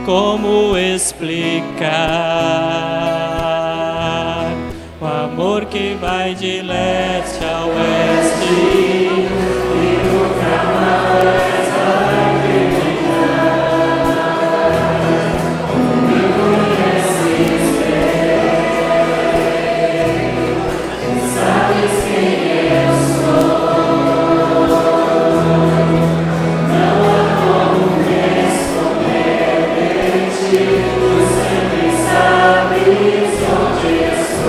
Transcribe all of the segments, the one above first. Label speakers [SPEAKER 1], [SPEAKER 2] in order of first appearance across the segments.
[SPEAKER 1] como explicar o amor que vai de leste a oeste e nunca mais vai terminar. Me conheces bem, sabes quem eu sou. Não há como responder de ti, tu sempre sabes onde estou.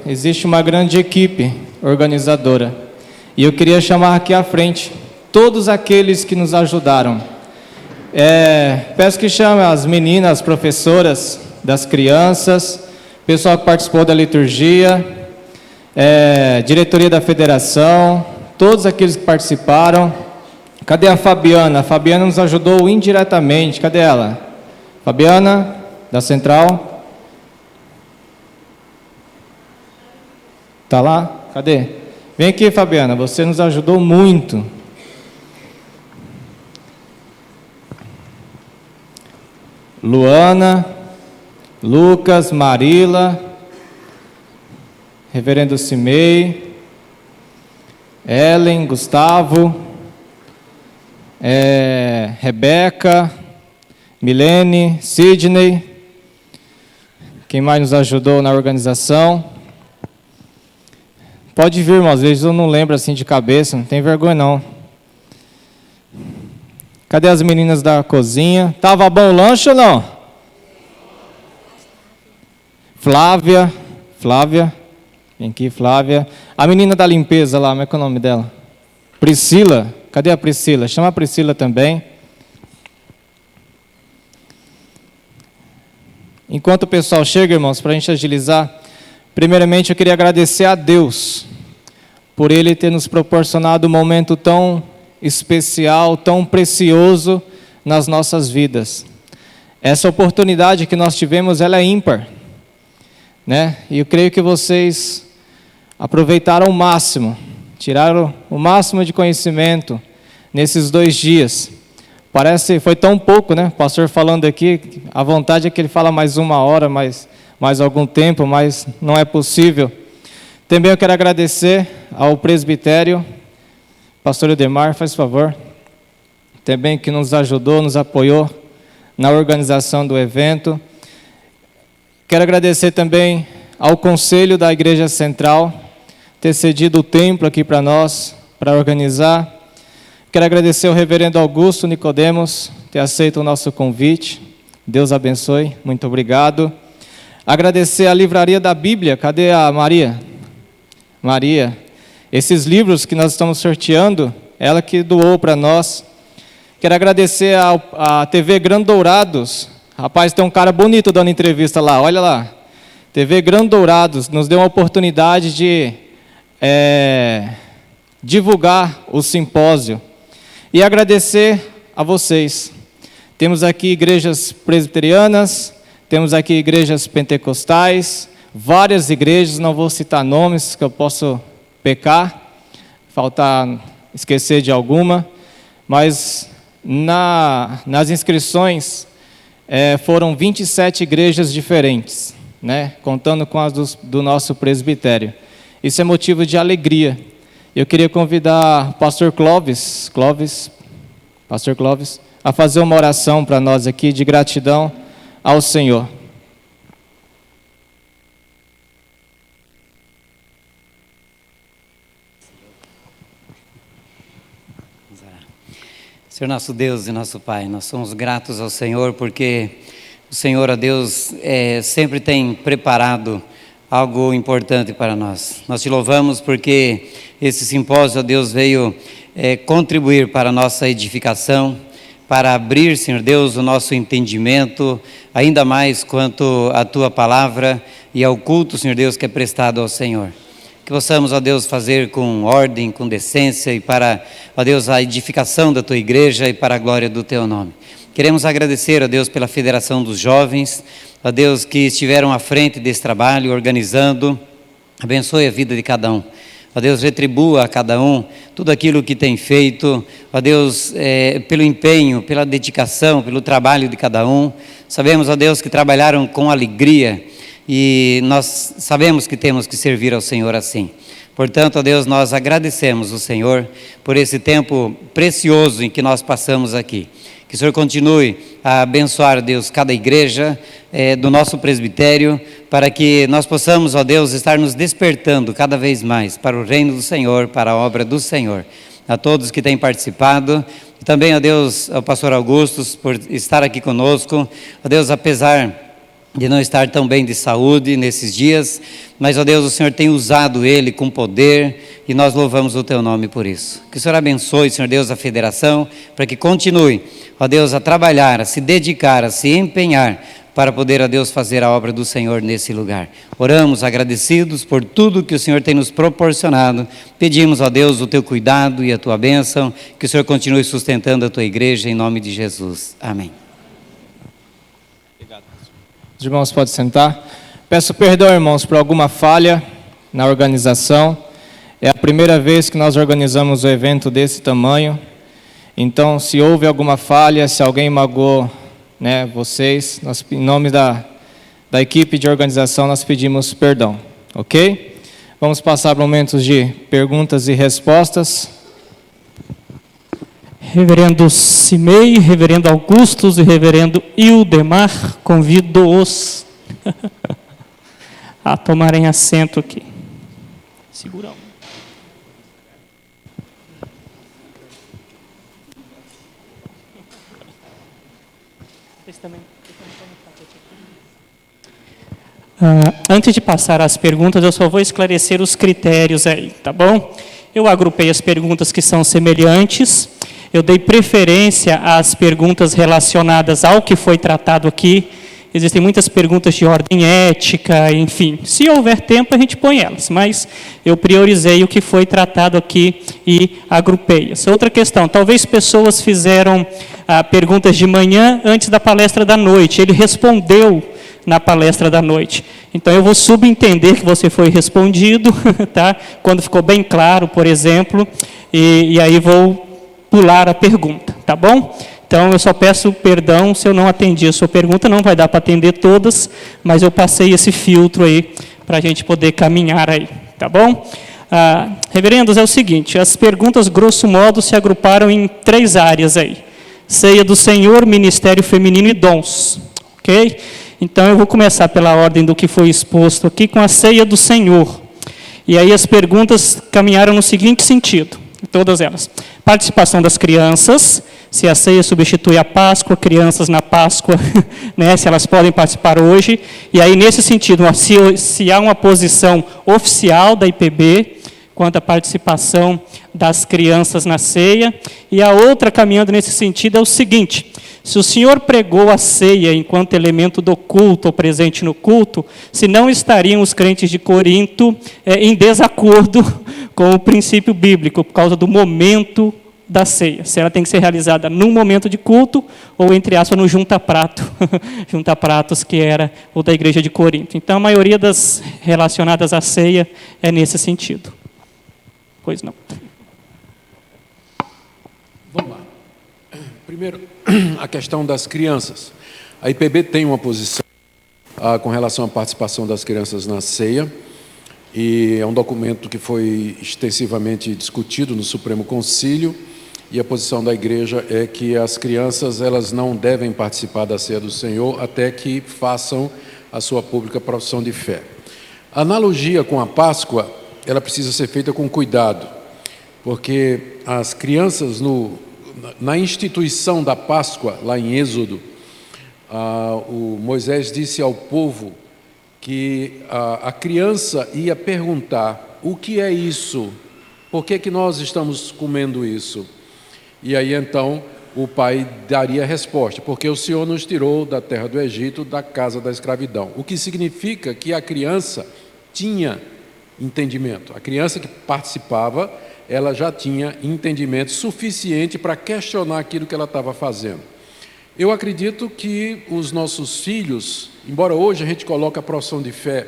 [SPEAKER 2] Existe uma grande equipe organizadora. E eu queria chamar aqui à frente todos aqueles que nos ajudaram. Peço que chame as meninas, as professoras das crianças, pessoal que participou da liturgia, diretoria da federação, todos aqueles que participaram. Cadê a Fabiana? A Fabiana nos ajudou indiretamente. Cadê ela? Fabiana, da Central. Tá lá? Cadê? Vem aqui, Fabiana, você nos ajudou muito. Luana, Lucas, Marila, Reverendo Cimei, Ellen, Gustavo, Rebeca, Milene, Sidney, quem mais nos ajudou na organização. Pode vir, irmão, às vezes eu não lembro assim de cabeça, não tem vergonha não. Cadê as meninas da cozinha? Tava bom o lanche ou não? Flávia, vem aqui, Flávia. A menina da limpeza lá, como é que é o nome dela? Priscila, cadê a Priscila? Chama a Priscila também. Enquanto o pessoal chega, irmãos, para a gente agilizar, primeiramente eu queria agradecer a Deus por Ele ter nos proporcionado um momento tão especial, tão precioso nas nossas vidas. Essa oportunidade que nós tivemos, ela é ímpar, né? E eu creio que vocês aproveitaram o máximo, tiraram o máximo de conhecimento nesses 2 dias. Parece, foi tão pouco, né? O pastor falando aqui, a vontade é que ele fala mais 1 hora, mais algum tempo, mas não é possível. Também eu quero agradecer ao presbitério, pastor Edemar, faz favor, também que nos ajudou, nos apoiou na organização do evento. Quero agradecer também ao conselho da Igreja Central, ter cedido o templo aqui para nós, para organizar. Quero agradecer ao reverendo Augusto Nicodemos, ter aceito o nosso convite. Deus abençoe, muito obrigado. Agradecer à Livraria da Bíblia, cadê a Maria? Maria, esses livros que nós estamos sorteando, ela que doou para nós. Quero agradecer à TV Gran Dourados. Rapaz, tem um cara bonito dando entrevista lá, olha lá. TV Gran Dourados nos deu uma oportunidade de divulgar o simpósio. E agradecer a vocês. Temos aqui igrejas presbiterianas, temos aqui igrejas pentecostais, várias igrejas, não vou citar nomes que eu posso pecar, esquecer de alguma, mas nas inscrições foram 27 igrejas diferentes, né, contando com as do nosso presbitério. Isso é motivo de alegria. Eu queria convidar o pastor pastor Clóvis, a fazer uma oração para nós aqui de gratidão ao Senhor.
[SPEAKER 3] Senhor nosso Deus e nosso Pai, nós somos gratos ao Senhor porque o Senhor, ó Deus, sempre tem preparado algo importante para nós. Nós te louvamos porque esse simpósio, ó Deus, veio contribuir para a nossa edificação, para abrir, Senhor Deus, o nosso entendimento, ainda mais quanto à Tua Palavra e ao culto, Senhor Deus, que é prestado ao Senhor. Que possamos, ó Deus, fazer com ordem, com decência e para, ó Deus, a edificação da Tua Igreja e para a glória do Teu nome. Queremos agradecer, ó Deus, pela Federação dos Jovens, ó Deus, que estiveram à frente desse trabalho, organizando. Abençoe a vida de cada um. Ó Deus, retribua a cada um tudo aquilo que tem feito, ó Deus, pelo empenho, pela dedicação, pelo trabalho de cada um. Sabemos, ó Deus, que trabalharam com alegria e nós sabemos que temos que servir ao Senhor assim. Portanto, ó Deus, nós agradecemos o Senhor por esse tempo precioso em que nós passamos aqui. Que o Senhor continue a abençoar, Deus, cada igreja do nosso presbitério, para que nós possamos, ó Deus, estar nos despertando cada vez mais para o reino do Senhor, para a obra do Senhor. A todos que têm participado, e também, ó Deus, ao pastor Augusto, por estar aqui conosco. Ó Deus, apesar de não estar tão bem de saúde nesses dias, mas, ó Deus, o Senhor tem usado ele com poder e nós louvamos o Teu nome por isso. Que o Senhor abençoe, Senhor Deus, a federação, para que continue, ó Deus, a trabalhar, a se dedicar, a se empenhar, para poder, ó Deus, fazer a obra do Senhor nesse lugar. Oramos agradecidos por tudo que o Senhor tem nos proporcionado. Pedimos, ó Deus, o Teu cuidado e a Tua bênção, que o Senhor continue sustentando a Tua igreja, em nome de Jesus. Amém.
[SPEAKER 2] Os irmãos podem sentar. Peço perdão, irmãos, por alguma falha na organização. É a primeira vez que nós organizamos um evento desse tamanho. Então, se houve alguma falha, se alguém magoou, né, vocês, nós, em nome da equipe de organização, nós pedimos perdão, ok? Vamos passar momentos de perguntas e respostas.
[SPEAKER 4] Reverendo Cimei, Reverendo Augustus e Reverendo Ildemar, convido-os a tomarem assento aqui. Segura. Antes de passar às perguntas, eu só vou esclarecer os critérios aí, tá bom? Eu agrupei as perguntas que são semelhantes, eu dei preferência às perguntas relacionadas ao que foi tratado aqui. Existem muitas perguntas de ordem ética, enfim. Se houver tempo, a gente põe elas, mas eu priorizei o que foi tratado aqui e agrupei. Essa outra questão, talvez pessoas fizeram perguntas de manhã antes da palestra da noite. Ele respondeu na palestra da noite. Então, eu vou subentender que você foi respondido, tá? Quando ficou bem claro, por exemplo, e aí vou pular a pergunta, tá bom? Então, eu só peço perdão se eu não atendi a sua pergunta, não vai dar para atender todas, mas eu passei esse filtro aí para a gente poder caminhar aí, tá bom? Reverendos, é o seguinte, as perguntas, grosso modo, se agruparam em 3 áreas aí. Ceia do Senhor, ministério feminino e dons, ok? Então, eu vou começar pela ordem do que foi exposto aqui, com a ceia do Senhor. E aí as perguntas caminharam no seguinte sentido, todas elas. Participação das crianças, se a ceia substitui a Páscoa, crianças na Páscoa, né, se elas podem participar hoje. E aí, nesse sentido, se há uma posição oficial da IPB quanto à participação das crianças na ceia. E a outra, caminhando nesse sentido, é o seguinte: se o Senhor pregou a ceia enquanto elemento do culto, ou presente no culto, se não estariam os crentes de Corinto em desacordo com o princípio bíblico, por causa do momento da ceia. Se ela tem que ser realizada num momento de culto, ou, entre aspas, no junta-prato, junta-pratos, que era o da igreja de Corinto. Então, a maioria das relacionadas à ceia é nesse sentido. Pois não.
[SPEAKER 5] Vamos lá. Primeiro, a questão das crianças. A IPB tem uma posição com relação à participação das crianças na ceia, e é um documento que foi extensivamente discutido no Supremo Concílio, e a posição da igreja é que as crianças elas não devem participar da ceia do Senhor até que façam a sua pública profissão de fé. A analogia com a Páscoa, ela precisa ser feita com cuidado, porque as crianças na instituição da Páscoa, lá em Êxodo, o Moisés disse ao povo que a criança ia perguntar: o que é isso? Por que nós estamos comendo isso? E aí então o pai daria a resposta: porque o Senhor nos tirou da terra do Egito, da casa da escravidão. O que significa que a criança tinha entendimento. A criança que participava, ela já tinha entendimento suficiente para questionar aquilo que ela estava fazendo. Eu acredito que os nossos filhos, embora hoje a gente coloque a profissão de fé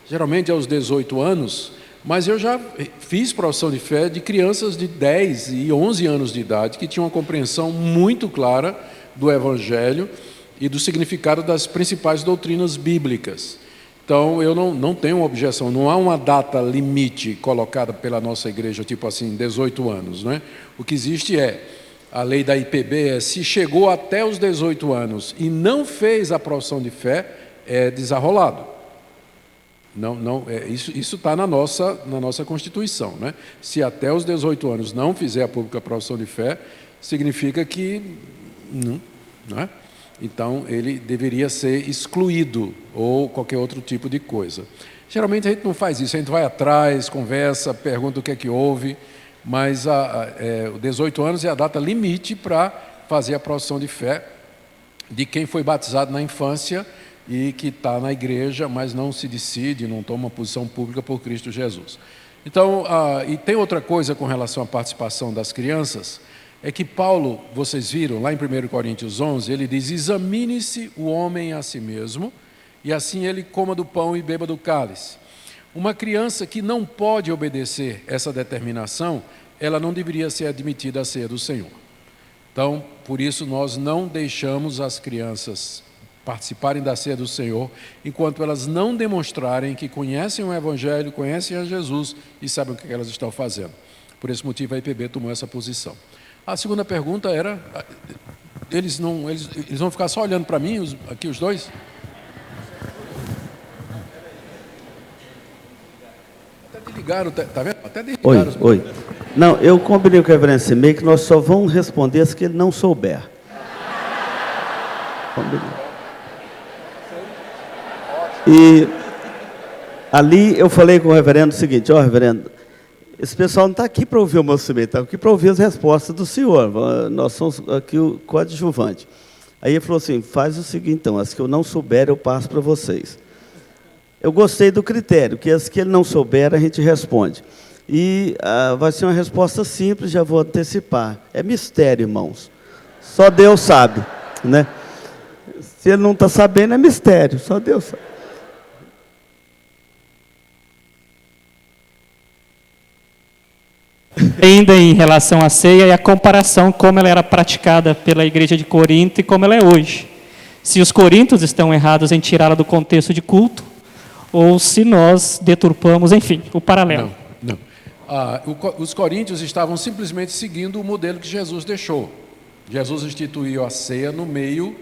[SPEAKER 5] geralmente aos 18 anos, mas eu já fiz profissão de fé de crianças de 10 e 11 anos de idade que tinham uma compreensão muito clara do Evangelho e do significado das principais doutrinas bíblicas. Então, eu não tenho uma objeção, não há uma data limite colocada pela nossa igreja, tipo assim, 18 anos, né? O que existe a lei da IPB se chegou até os 18 anos e não fez a profissão de fé, é desarrolado. Isso está na nossa Constituição, né? Se até os 18 anos não fizer a pública profissão de fé, significa que não é? Então, ele deveria ser excluído, ou qualquer outro tipo de coisa. Geralmente, a gente não faz isso, a gente vai atrás, conversa, pergunta o que é que houve, mas 18 anos é a data limite para fazer a profissão de fé de quem foi batizado na infância e que está na igreja, mas não se decide, não toma uma posição pública por Cristo Jesus. Então, e tem outra coisa com relação à participação das crianças, é que Paulo, vocês viram, lá em 1 Coríntios 11, ele diz: examine-se o homem a si mesmo, e assim ele coma do pão e beba do cálice. Uma criança que não pode obedecer essa determinação, ela não deveria ser admitida à ceia do Senhor. Então, por isso, nós não deixamos as crianças participarem da ceia do Senhor, enquanto elas não demonstrarem que conhecem o Evangelho, conhecem a Jesus e sabem o que elas estão fazendo. Por esse motivo, a IPB tomou essa posição. A segunda pergunta era, eles vão ficar só olhando para mim, aqui os dois? Até desligaram, tá vendo? Até desligaram.
[SPEAKER 6] Oi. Não, eu combinei com o reverendo Simei que nós só vamos responder se ele não souber. Combinei. E ali eu falei com o reverendo o seguinte: reverendo, esse pessoal não está aqui para ouvir o meu Simei, está aqui para ouvir as respostas do senhor. Nós somos aqui o coadjuvante. Aí ele falou assim: faz o seguinte, então, as que eu não souber eu passo para vocês. Eu gostei do critério, que as que ele não souber a gente responde. E vai ser uma resposta simples, já vou antecipar. É mistério, irmãos. Só Deus sabe, né? Se ele não está sabendo, é mistério, só Deus sabe.
[SPEAKER 4] Ainda em relação à ceia e a comparação como ela era praticada pela igreja de Corinto e como ela é hoje. Se os coríntios estão errados em tirá-la do contexto de culto, ou se nós deturpamos, enfim, o paralelo.
[SPEAKER 5] Não. Os coríntios estavam simplesmente seguindo o modelo que Jesus deixou. Jesus instituiu a ceia no meio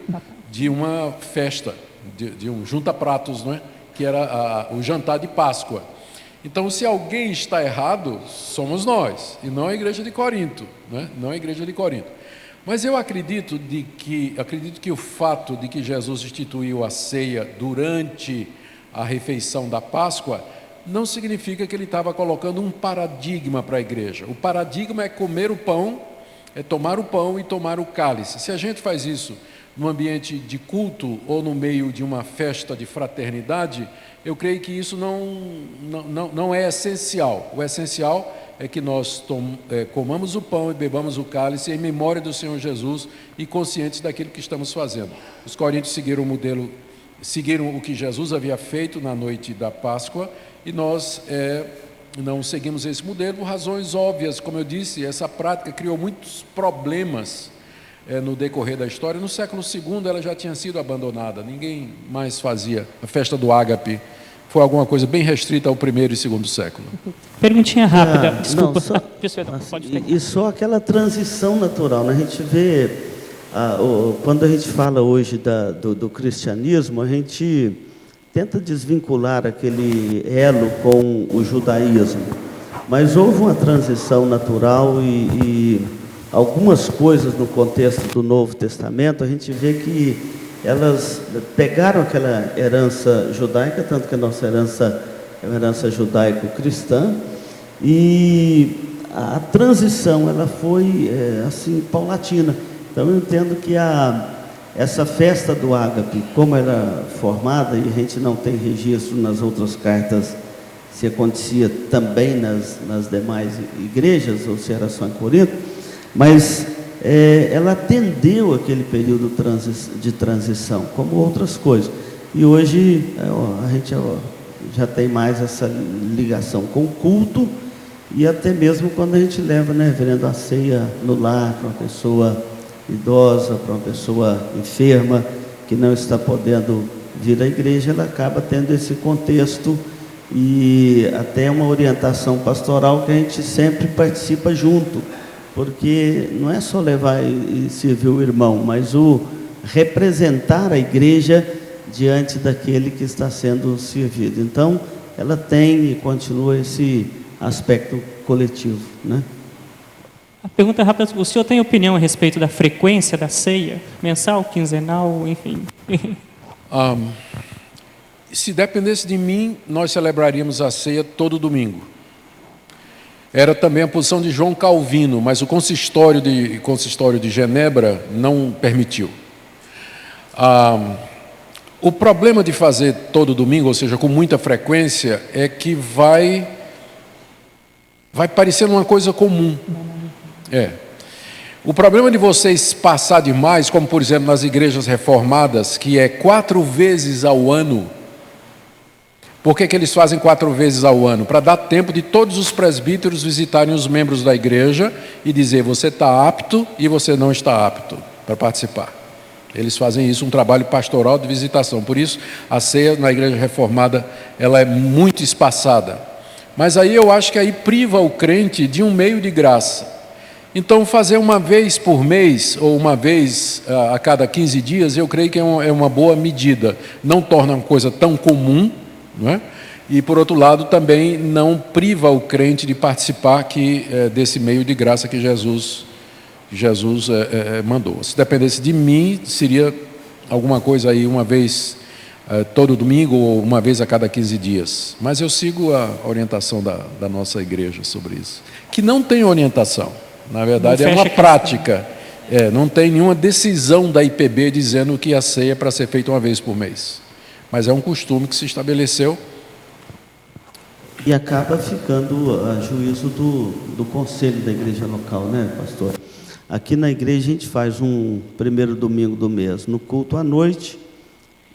[SPEAKER 5] de uma festa, de um junta-pratos, não é? Que era o jantar de Páscoa. Então, se alguém está errado, somos nós, e não a igreja de Corinto, né? Não a igreja de Corinto. Mas eu acredito que o fato de que Jesus instituiu a ceia durante a refeição da Páscoa não significa que ele estava colocando um paradigma para a igreja. O paradigma é comer o pão, é tomar o pão e tomar o cálice. Se a gente faz isso no ambiente de culto ou no meio de uma festa de fraternidade, eu creio que isso não é essencial. O essencial é que nós comamos o pão e bebamos o cálice em memória do Senhor Jesus e conscientes daquilo que estamos fazendo. Os coríntios seguiram o modelo, seguiram o que Jesus havia feito na noite da Páscoa, e nós não seguimos esse modelo por razões óbvias. Como eu disse, essa prática criou muitos problemas no decorrer da história. No século II ela já tinha sido abandonada, ninguém mais fazia. A festa do ágape foi alguma coisa bem restrita ao primeiro e segundo século.
[SPEAKER 4] Perguntinha rápida, desculpa.
[SPEAKER 6] Não, só, e só aquela transição natural, né? A gente vê, quando a gente fala hoje do cristianismo, a gente tenta desvincular aquele elo com o judaísmo, mas houve uma transição natural e algumas coisas no contexto do Novo Testamento, a gente vê que elas pegaram aquela herança judaica, tanto que a nossa herança é uma herança judaico-cristã, e a transição ela foi assim paulatina. Então eu entendo que essa festa do ágape, como era formada, e a gente não tem registro nas outras cartas se acontecia também nas demais igrejas ou se era só em Corinto, mas ela atendeu aquele período de transição, como outras coisas. E hoje a gente já tem mais essa ligação com o culto, e até mesmo quando a gente leva, né, reverendo, a ceia no lar para uma pessoa idosa, para uma pessoa enferma, que não está podendo vir à igreja, ela acaba tendo esse contexto e até uma orientação pastoral que a gente sempre participa junto, porque não é só levar e servir o irmão, mas o representar a igreja diante daquele que está sendo servido. Então, ela tem e continua esse aspecto coletivo, né?
[SPEAKER 4] A pergunta é rápida: o senhor tem opinião a respeito da frequência da ceia? Mensal, quinzenal, enfim?
[SPEAKER 5] Se dependesse de mim, nós celebraríamos a ceia todo domingo. Era também a posição de João Calvino, mas o consistório de Genebra não permitiu. O problema de fazer todo domingo, ou seja, com muita frequência, é que vai parecendo uma coisa comum. O problema de vocês passar demais, como por exemplo nas igrejas reformadas, que é 4 vezes ao ano. Por que eles fazem 4 vezes ao ano? Para dar tempo de todos os presbíteros visitarem os membros da igreja e dizer: você está apto e você não está apto para participar. Eles fazem isso, um trabalho pastoral de visitação. Por isso, a ceia na igreja reformada ela é muito espaçada. Mas aí eu acho que aí priva o crente de um meio de graça. Então, fazer uma vez por mês ou uma vez a cada 15 dias, eu creio que é uma boa medida. Não torna uma coisa tão comum, não é? E, por outro lado, também não priva o crente de participar desse meio de graça que Jesus mandou. Se dependesse de mim, seria alguma coisa aí uma vez todo domingo ou uma vez a cada 15 dias. Mas eu sigo a orientação da nossa igreja sobre isso. Que não tem orientação. Na verdade, é uma prática. Não tem nenhuma decisão da IPB dizendo que a ceia é para ser feita uma vez por mês. Mas é um costume que se estabeleceu.
[SPEAKER 6] E acaba ficando a juízo do conselho da igreja local, né, pastor? Aqui na igreja a gente faz um primeiro domingo do mês no culto à noite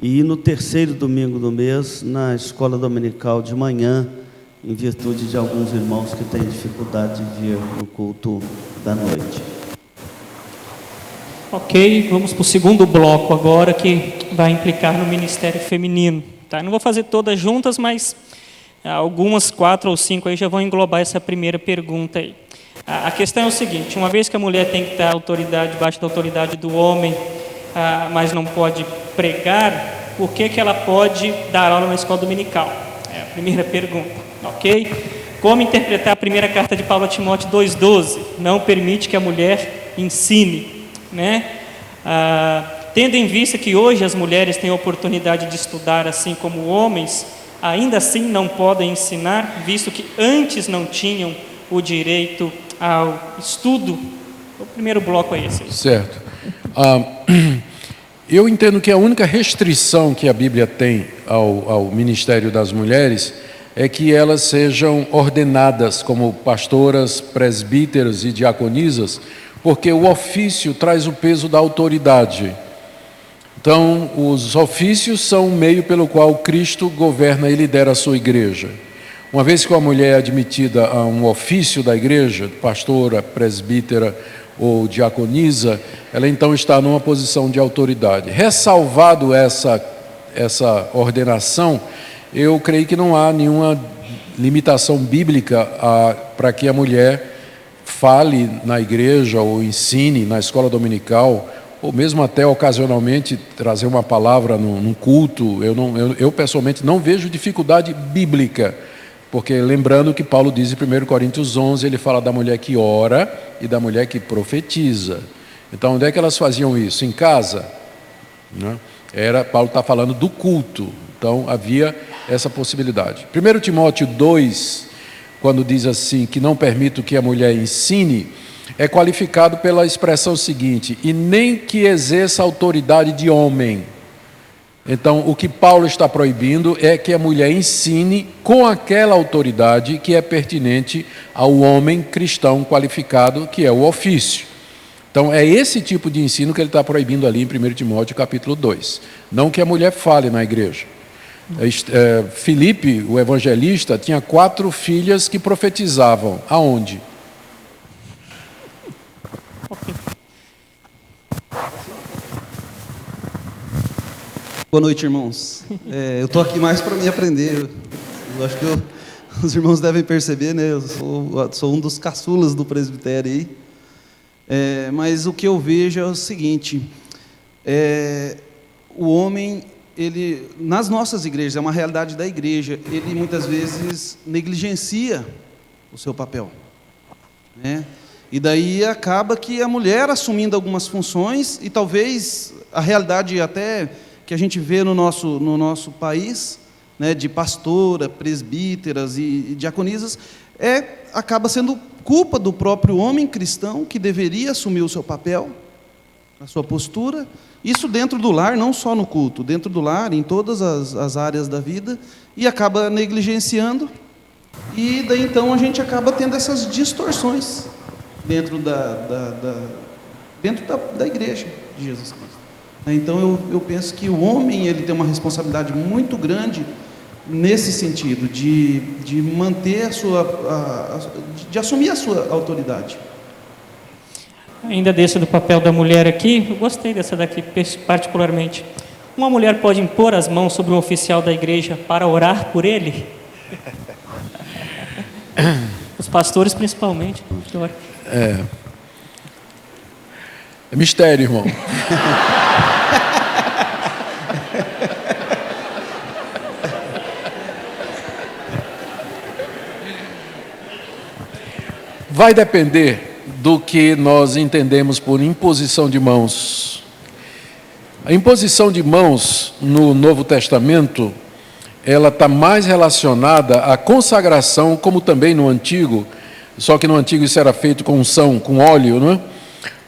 [SPEAKER 6] e no terceiro domingo do mês na escola dominical de manhã, em virtude de alguns irmãos que têm dificuldade de vir no culto da noite.
[SPEAKER 4] Ok, vamos para o segundo bloco agora, que vai implicar no ministério feminino. Tá? Não vou fazer todas juntas, mas algumas 4 ou 5 aí já vão englobar essa primeira pergunta aí. A questão é o seguinte: uma vez que a mulher tem que estar debaixo da autoridade do homem, mas não pode pregar, por que ela pode dar aula na escola dominical? É a primeira pergunta. Ok? Como interpretar a primeira carta de Paulo a Timóteo 2,12? Não permite que a mulher ensine, né? Tendo em vista que hoje as mulheres têm a oportunidade de estudar assim como homens, ainda assim não podem ensinar, visto que antes não tinham o direito ao estudo. O primeiro bloco é esse aí.
[SPEAKER 5] Certo. Eu entendo que a única restrição que a Bíblia tem ao ministério das mulheres é que elas sejam ordenadas como pastoras, presbíteras e diaconisas, porque o ofício traz o peso da autoridade. Então, os ofícios são o meio pelo qual Cristo governa e lidera a sua igreja. Uma vez que uma mulher é admitida a um ofício da igreja, pastora, presbítera ou diaconisa, ela então está numa posição de autoridade. Ressalvado essa ordenação, eu creio que não há nenhuma limitação bíblica para que a mulher fale na igreja ou ensine na escola dominical, ou mesmo até ocasionalmente trazer uma palavra num culto. Eu pessoalmente não vejo dificuldade bíblica, porque lembrando que Paulo diz em 1 Coríntios 11, ele fala da mulher que ora e da mulher que profetiza. Então, onde é que elas faziam isso? Em casa? Né? Paulo está falando do culto, então havia essa possibilidade. 1 Timóteo 2, quando diz assim, que não permito que a mulher ensine, é qualificado pela expressão seguinte: e nem que exerça autoridade de homem. Então, o que Paulo está proibindo é que a mulher ensine com aquela autoridade que é pertinente ao homem cristão qualificado, que é o ofício. Então, é esse tipo de ensino que ele está proibindo ali em 1 Timóteo capítulo 2. Não que a mulher fale na igreja. Filipe, o evangelista, tinha 4 filhas que profetizavam. Aonde?
[SPEAKER 7] Boa noite, irmãos. Eu estou aqui mais para me aprender. Eu acho que os irmãos devem perceber, né? Eu sou um dos caçulas do presbitério aí. Mas o que eu vejo é o seguinte: o homem, ele, nas nossas igrejas, é uma realidade da igreja, ele muitas vezes negligencia o seu papel, né? E daí acaba que a mulher assumindo algumas funções, e talvez a realidade até que a gente vê no nosso país, né, de pastora, presbíteras e diaconisas, acaba sendo culpa do próprio homem cristão, que deveria assumir o seu papel, a sua postura, isso dentro do lar, não só no culto, dentro do lar, em todas as áreas da vida, e acaba negligenciando, e daí então a gente acaba tendo essas distorções dentro da igreja de Jesus Cristo. Então eu penso que o homem, ele tem uma responsabilidade muito grande nesse sentido, de manter de assumir a sua autoridade.
[SPEAKER 4] Ainda desse do papel da mulher aqui, eu gostei dessa daqui particularmente. Uma mulher pode impor as mãos sobre um oficial da igreja para orar por ele? Os pastores principalmente.
[SPEAKER 5] É mistério, irmão. Vai depender do que nós entendemos por imposição de mãos. A imposição de mãos no Novo Testamento, ela está mais relacionada à consagração, como também no Antigo, só que no Antigo isso era feito com unção, com óleo, não é?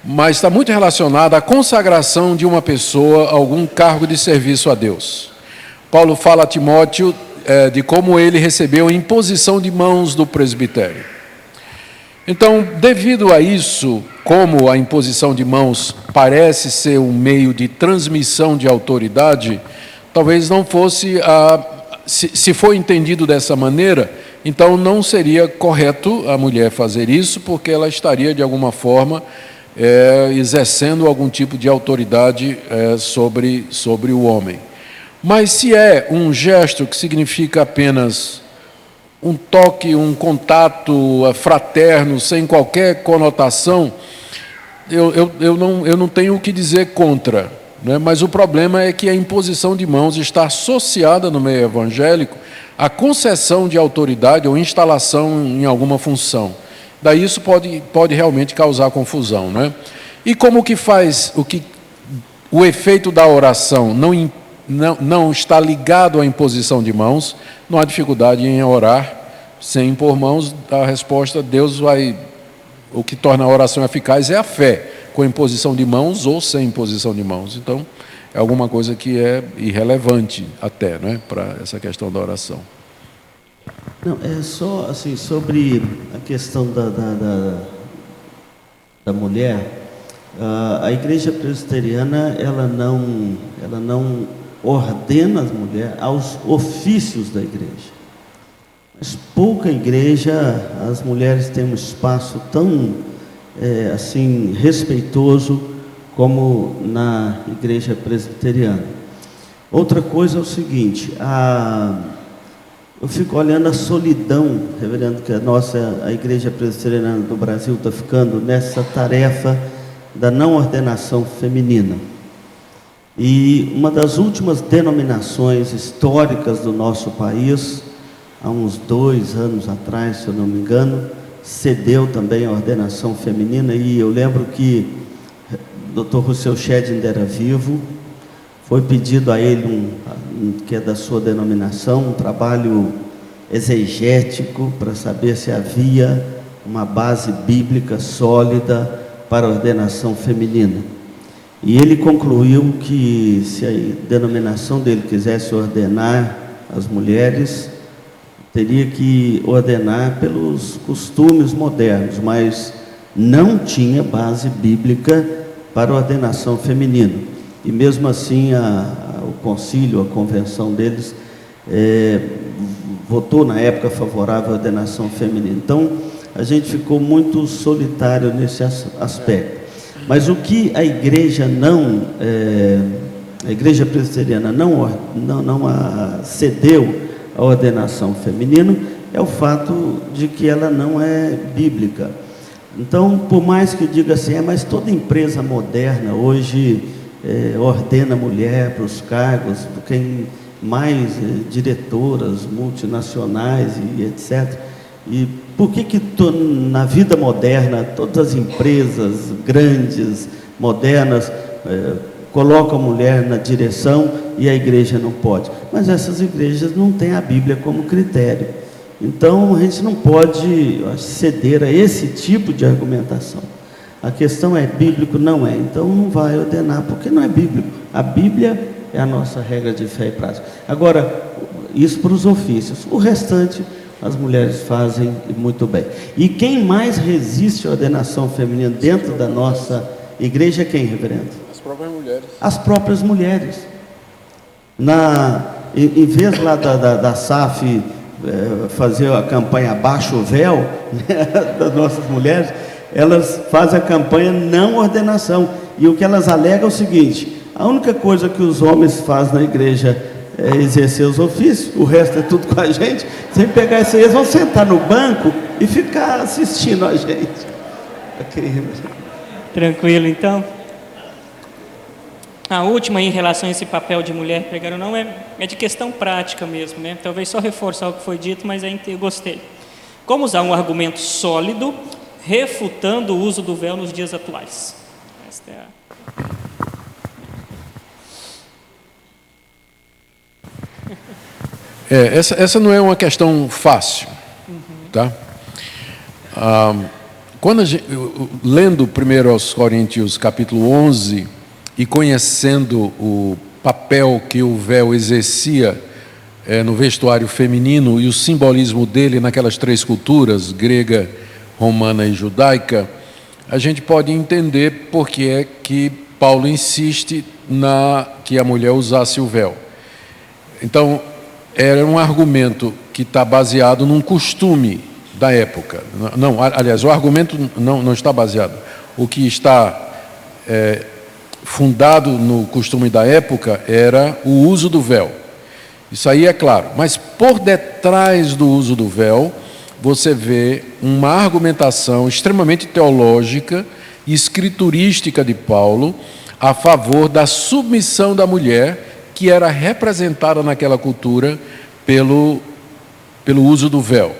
[SPEAKER 5] Mas está muito relacionada à consagração de uma pessoa a algum cargo de serviço a Deus. Paulo fala a Timóteo de como ele recebeu a imposição de mãos do presbitério. Então, devido a isso, como a imposição de mãos parece ser um meio de transmissão de autoridade, talvez não fosse se for entendido dessa maneira, então não seria correto a mulher fazer isso, porque ela estaria de alguma forma exercendo algum tipo de autoridade sobre o homem. Mas se é um gesto que significa apenas um toque, um contato fraterno, sem qualquer conotação, eu não tenho o que dizer contra, né? Mas o problema é que a imposição de mãos está associada no meio evangélico à concessão de autoridade ou instalação em alguma função. Daí isso pode realmente causar confusão, né? E como que faz o efeito da oração não está ligado à imposição de mãos, não há dificuldade em orar sem impor mãos. A resposta, o que torna a oração eficaz é a fé, com imposição de mãos ou sem imposição de mãos. Então, é alguma coisa que é irrelevante até, né, para essa questão da oração.
[SPEAKER 6] Não, é só assim, sobre a questão da mulher, a igreja presbiteriana, ela não ordena as mulheres aos ofícios da igreja. Mas pouca igreja, as mulheres têm um espaço tão assim respeitoso como na igreja presbiteriana. Outra coisa é o seguinte, eu fico olhando a solidão, reverendo, que a igreja presbiteriana do Brasil está ficando nessa tarefa da não ordenação feminina. E uma das últimas denominações históricas do nosso país, há uns 2 anos atrás, se eu não me engano, cedeu também a ordenação feminina, e eu lembro que o Dr. Rousseau Schedinger era vivo, foi pedido a ele, que é da sua denominação, um trabalho exegético para saber se havia uma base bíblica sólida para a ordenação feminina. E ele concluiu que se a denominação dele quisesse ordenar as mulheres, teria que ordenar pelos costumes modernos, mas não tinha base bíblica para a ordenação feminina. E mesmo assim o concílio, a convenção deles, votou na época favorável à ordenação feminina. Então, a gente ficou muito solitário nesse aspecto. Mas o que a igreja a igreja presbiteriana não cedeu à ordenação feminina é o fato de que ela não é bíblica. Então, por mais que diga assim, mas toda empresa moderna hoje ordena mulher para os cargos, tem mais diretoras multinacionais e etc. E por que na vida moderna todas as empresas grandes, modernas, colocam a mulher na direção e a igreja não pode? Mas essas igrejas não têm a Bíblia como critério. Então a gente não pode ceder a esse tipo de argumentação. A questão é bíblico? Não é. Então não vai ordenar, porque não é bíblico. A Bíblia é a nossa regra de fé e prática. Agora, isso para os ofícios. O restante as mulheres fazem muito bem. E quem mais resiste à ordenação feminina dentro da nossa igreja é quem, reverendo?
[SPEAKER 5] As próprias mulheres. As
[SPEAKER 6] próprias mulheres. Em vez lá da SAF fazer a campanha Abaixa o Véu, né, das nossas mulheres, elas fazem a campanha não ordenação. E o que elas alegam é o seguinte: a única coisa que os homens fazem na igreja é exercer os ofícios, o resto é tudo com a gente. Sem pegar isso aí, eles vão sentar no banco e ficar assistindo a gente.
[SPEAKER 4] Tranquilo, então? A última, em relação a esse papel de mulher pregar ou não, é de questão prática mesmo, né? Talvez só reforçar o que foi dito, mas eu gostei. Como usar um argumento sólido, refutando o uso do véu nos dias atuais? Esta é a...
[SPEAKER 5] Essa não é uma questão fácil, tá? Quando lendo 1 aos Coríntios capítulo 11 e conhecendo o papel que o véu exercia no vestuário feminino e o simbolismo dele naquelas três culturas, grega, romana e judaica, a gente pode entender por que é que Paulo insiste que a mulher usasse o véu. Então, era um argumento que está baseado num costume da época. Não, aliás, o argumento não está baseado. O que está fundado no costume da época era o uso do véu. Isso aí é claro. Mas por detrás do uso do véu, você vê uma argumentação extremamente teológica e escriturística de Paulo a favor da submissão da mulher, que era representada naquela cultura pelo uso do véu.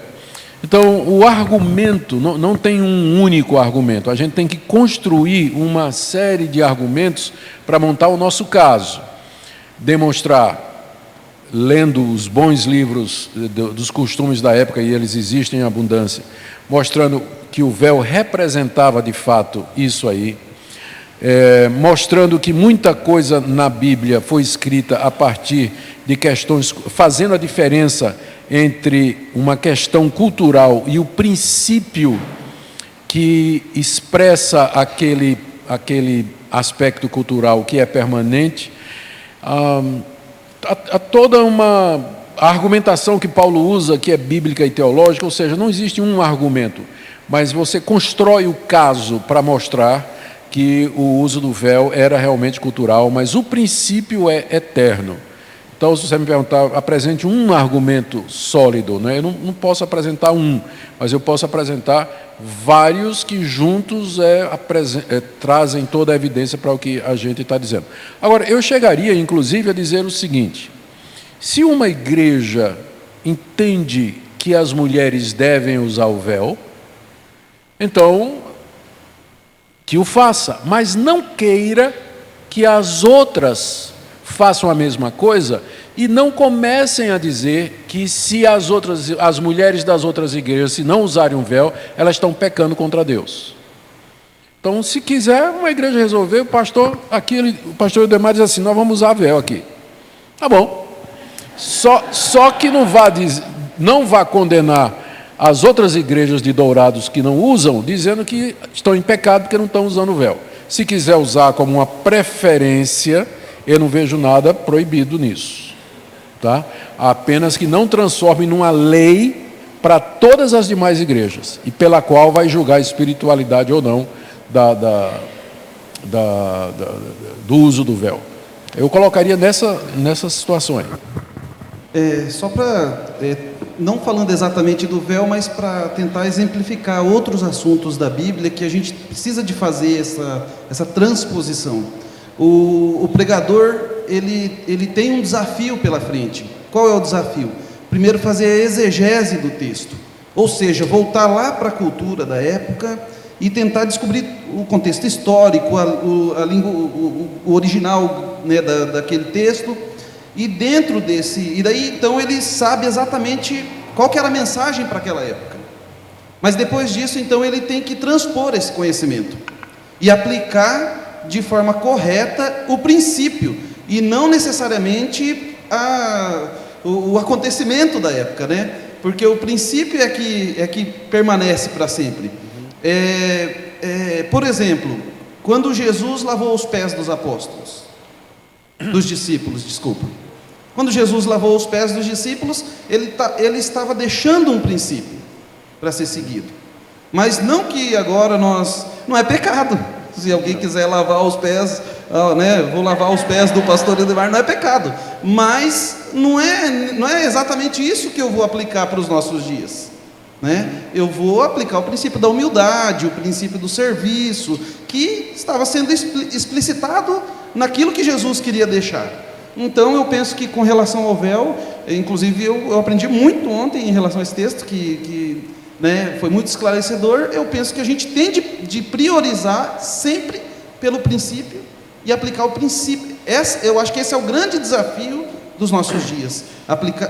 [SPEAKER 5] Então, o argumento, não tem um único argumento, a gente tem que construir uma série de argumentos para montar o nosso caso. Demonstrar, lendo os bons livros dos costumes da época, e eles existem em abundância, mostrando que o véu representava de fato isso aí, mostrando que muita coisa na Bíblia foi escrita a partir de questões, fazendo a diferença entre uma questão cultural e o princípio que expressa aquele aspecto cultural que é permanente. Há toda uma argumentação que Paulo usa, que é bíblica e teológica, ou seja, não existe um argumento, mas você constrói o caso para mostrar que o uso do véu era realmente cultural, mas o princípio é eterno. Então, se você me perguntar, apresente um argumento sólido, né? Eu não posso apresentar um, mas eu posso apresentar vários que juntos trazem toda a evidência para o que a gente está dizendo. Agora, eu chegaria, inclusive, a dizer o seguinte: se uma igreja entende que as mulheres devem usar o véu, então, que o faça, mas não queira que as outras façam a mesma coisa e não comecem a dizer que se as mulheres das outras igrejas, se não usarem um véu, elas estão pecando contra Deus. Então, se quiser uma igreja resolver, o pastor Eudemar diz assim: nós vamos usar véu aqui. Tá bom. Só que não vá condenar as outras igrejas de Dourados que não usam, dizendo que estão em pecado porque não estão usando o véu. Se quiser usar como uma preferência, eu não vejo nada proibido nisso, tá? Apenas que não transforme numa lei para todas as demais igrejas, e pela qual vai julgar a espiritualidade ou não do uso do véu. Eu colocaria nessa situação aí.
[SPEAKER 7] Só para, não falando exatamente do véu, mas para tentar exemplificar outros assuntos da Bíblia que a gente precisa de fazer essa transposição. O pregador, ele tem um desafio pela frente. Qual é o desafio? Primeiro, fazer a exegese do texto, ou seja, voltar lá para a cultura da época e tentar descobrir o contexto histórico, a língua, o original, né, daquele texto, e dentro e daí então ele sabe exatamente qual que era a mensagem para aquela época. Mas depois disso, então, ele tem que transpor esse conhecimento e aplicar de forma correta o princípio, e não necessariamente o acontecimento da época, né? Porque o princípio é que permanece para sempre. Por exemplo, quando Jesus lavou os pés dos discípulos, quando Jesus lavou os pés dos discípulos, ele estava deixando um princípio para ser seguido, mas não que agora não é pecado. Se alguém quiser lavar os pés, vou lavar os pés do pastor Eudemar, não é pecado, mas não é exatamente isso que eu vou aplicar para os nossos dias, né? Eu vou aplicar o princípio da humildade, o princípio do serviço, que estava sendo explicitado naquilo que Jesus queria deixar. Então eu penso que com relação ao véu, inclusive eu aprendi muito ontem em relação a esse texto, que né, foi muito esclarecedor. Eu penso que a gente tem de priorizar sempre pelo princípio e aplicar o princípio. Eu acho que esse é o grande desafio dos nossos dias,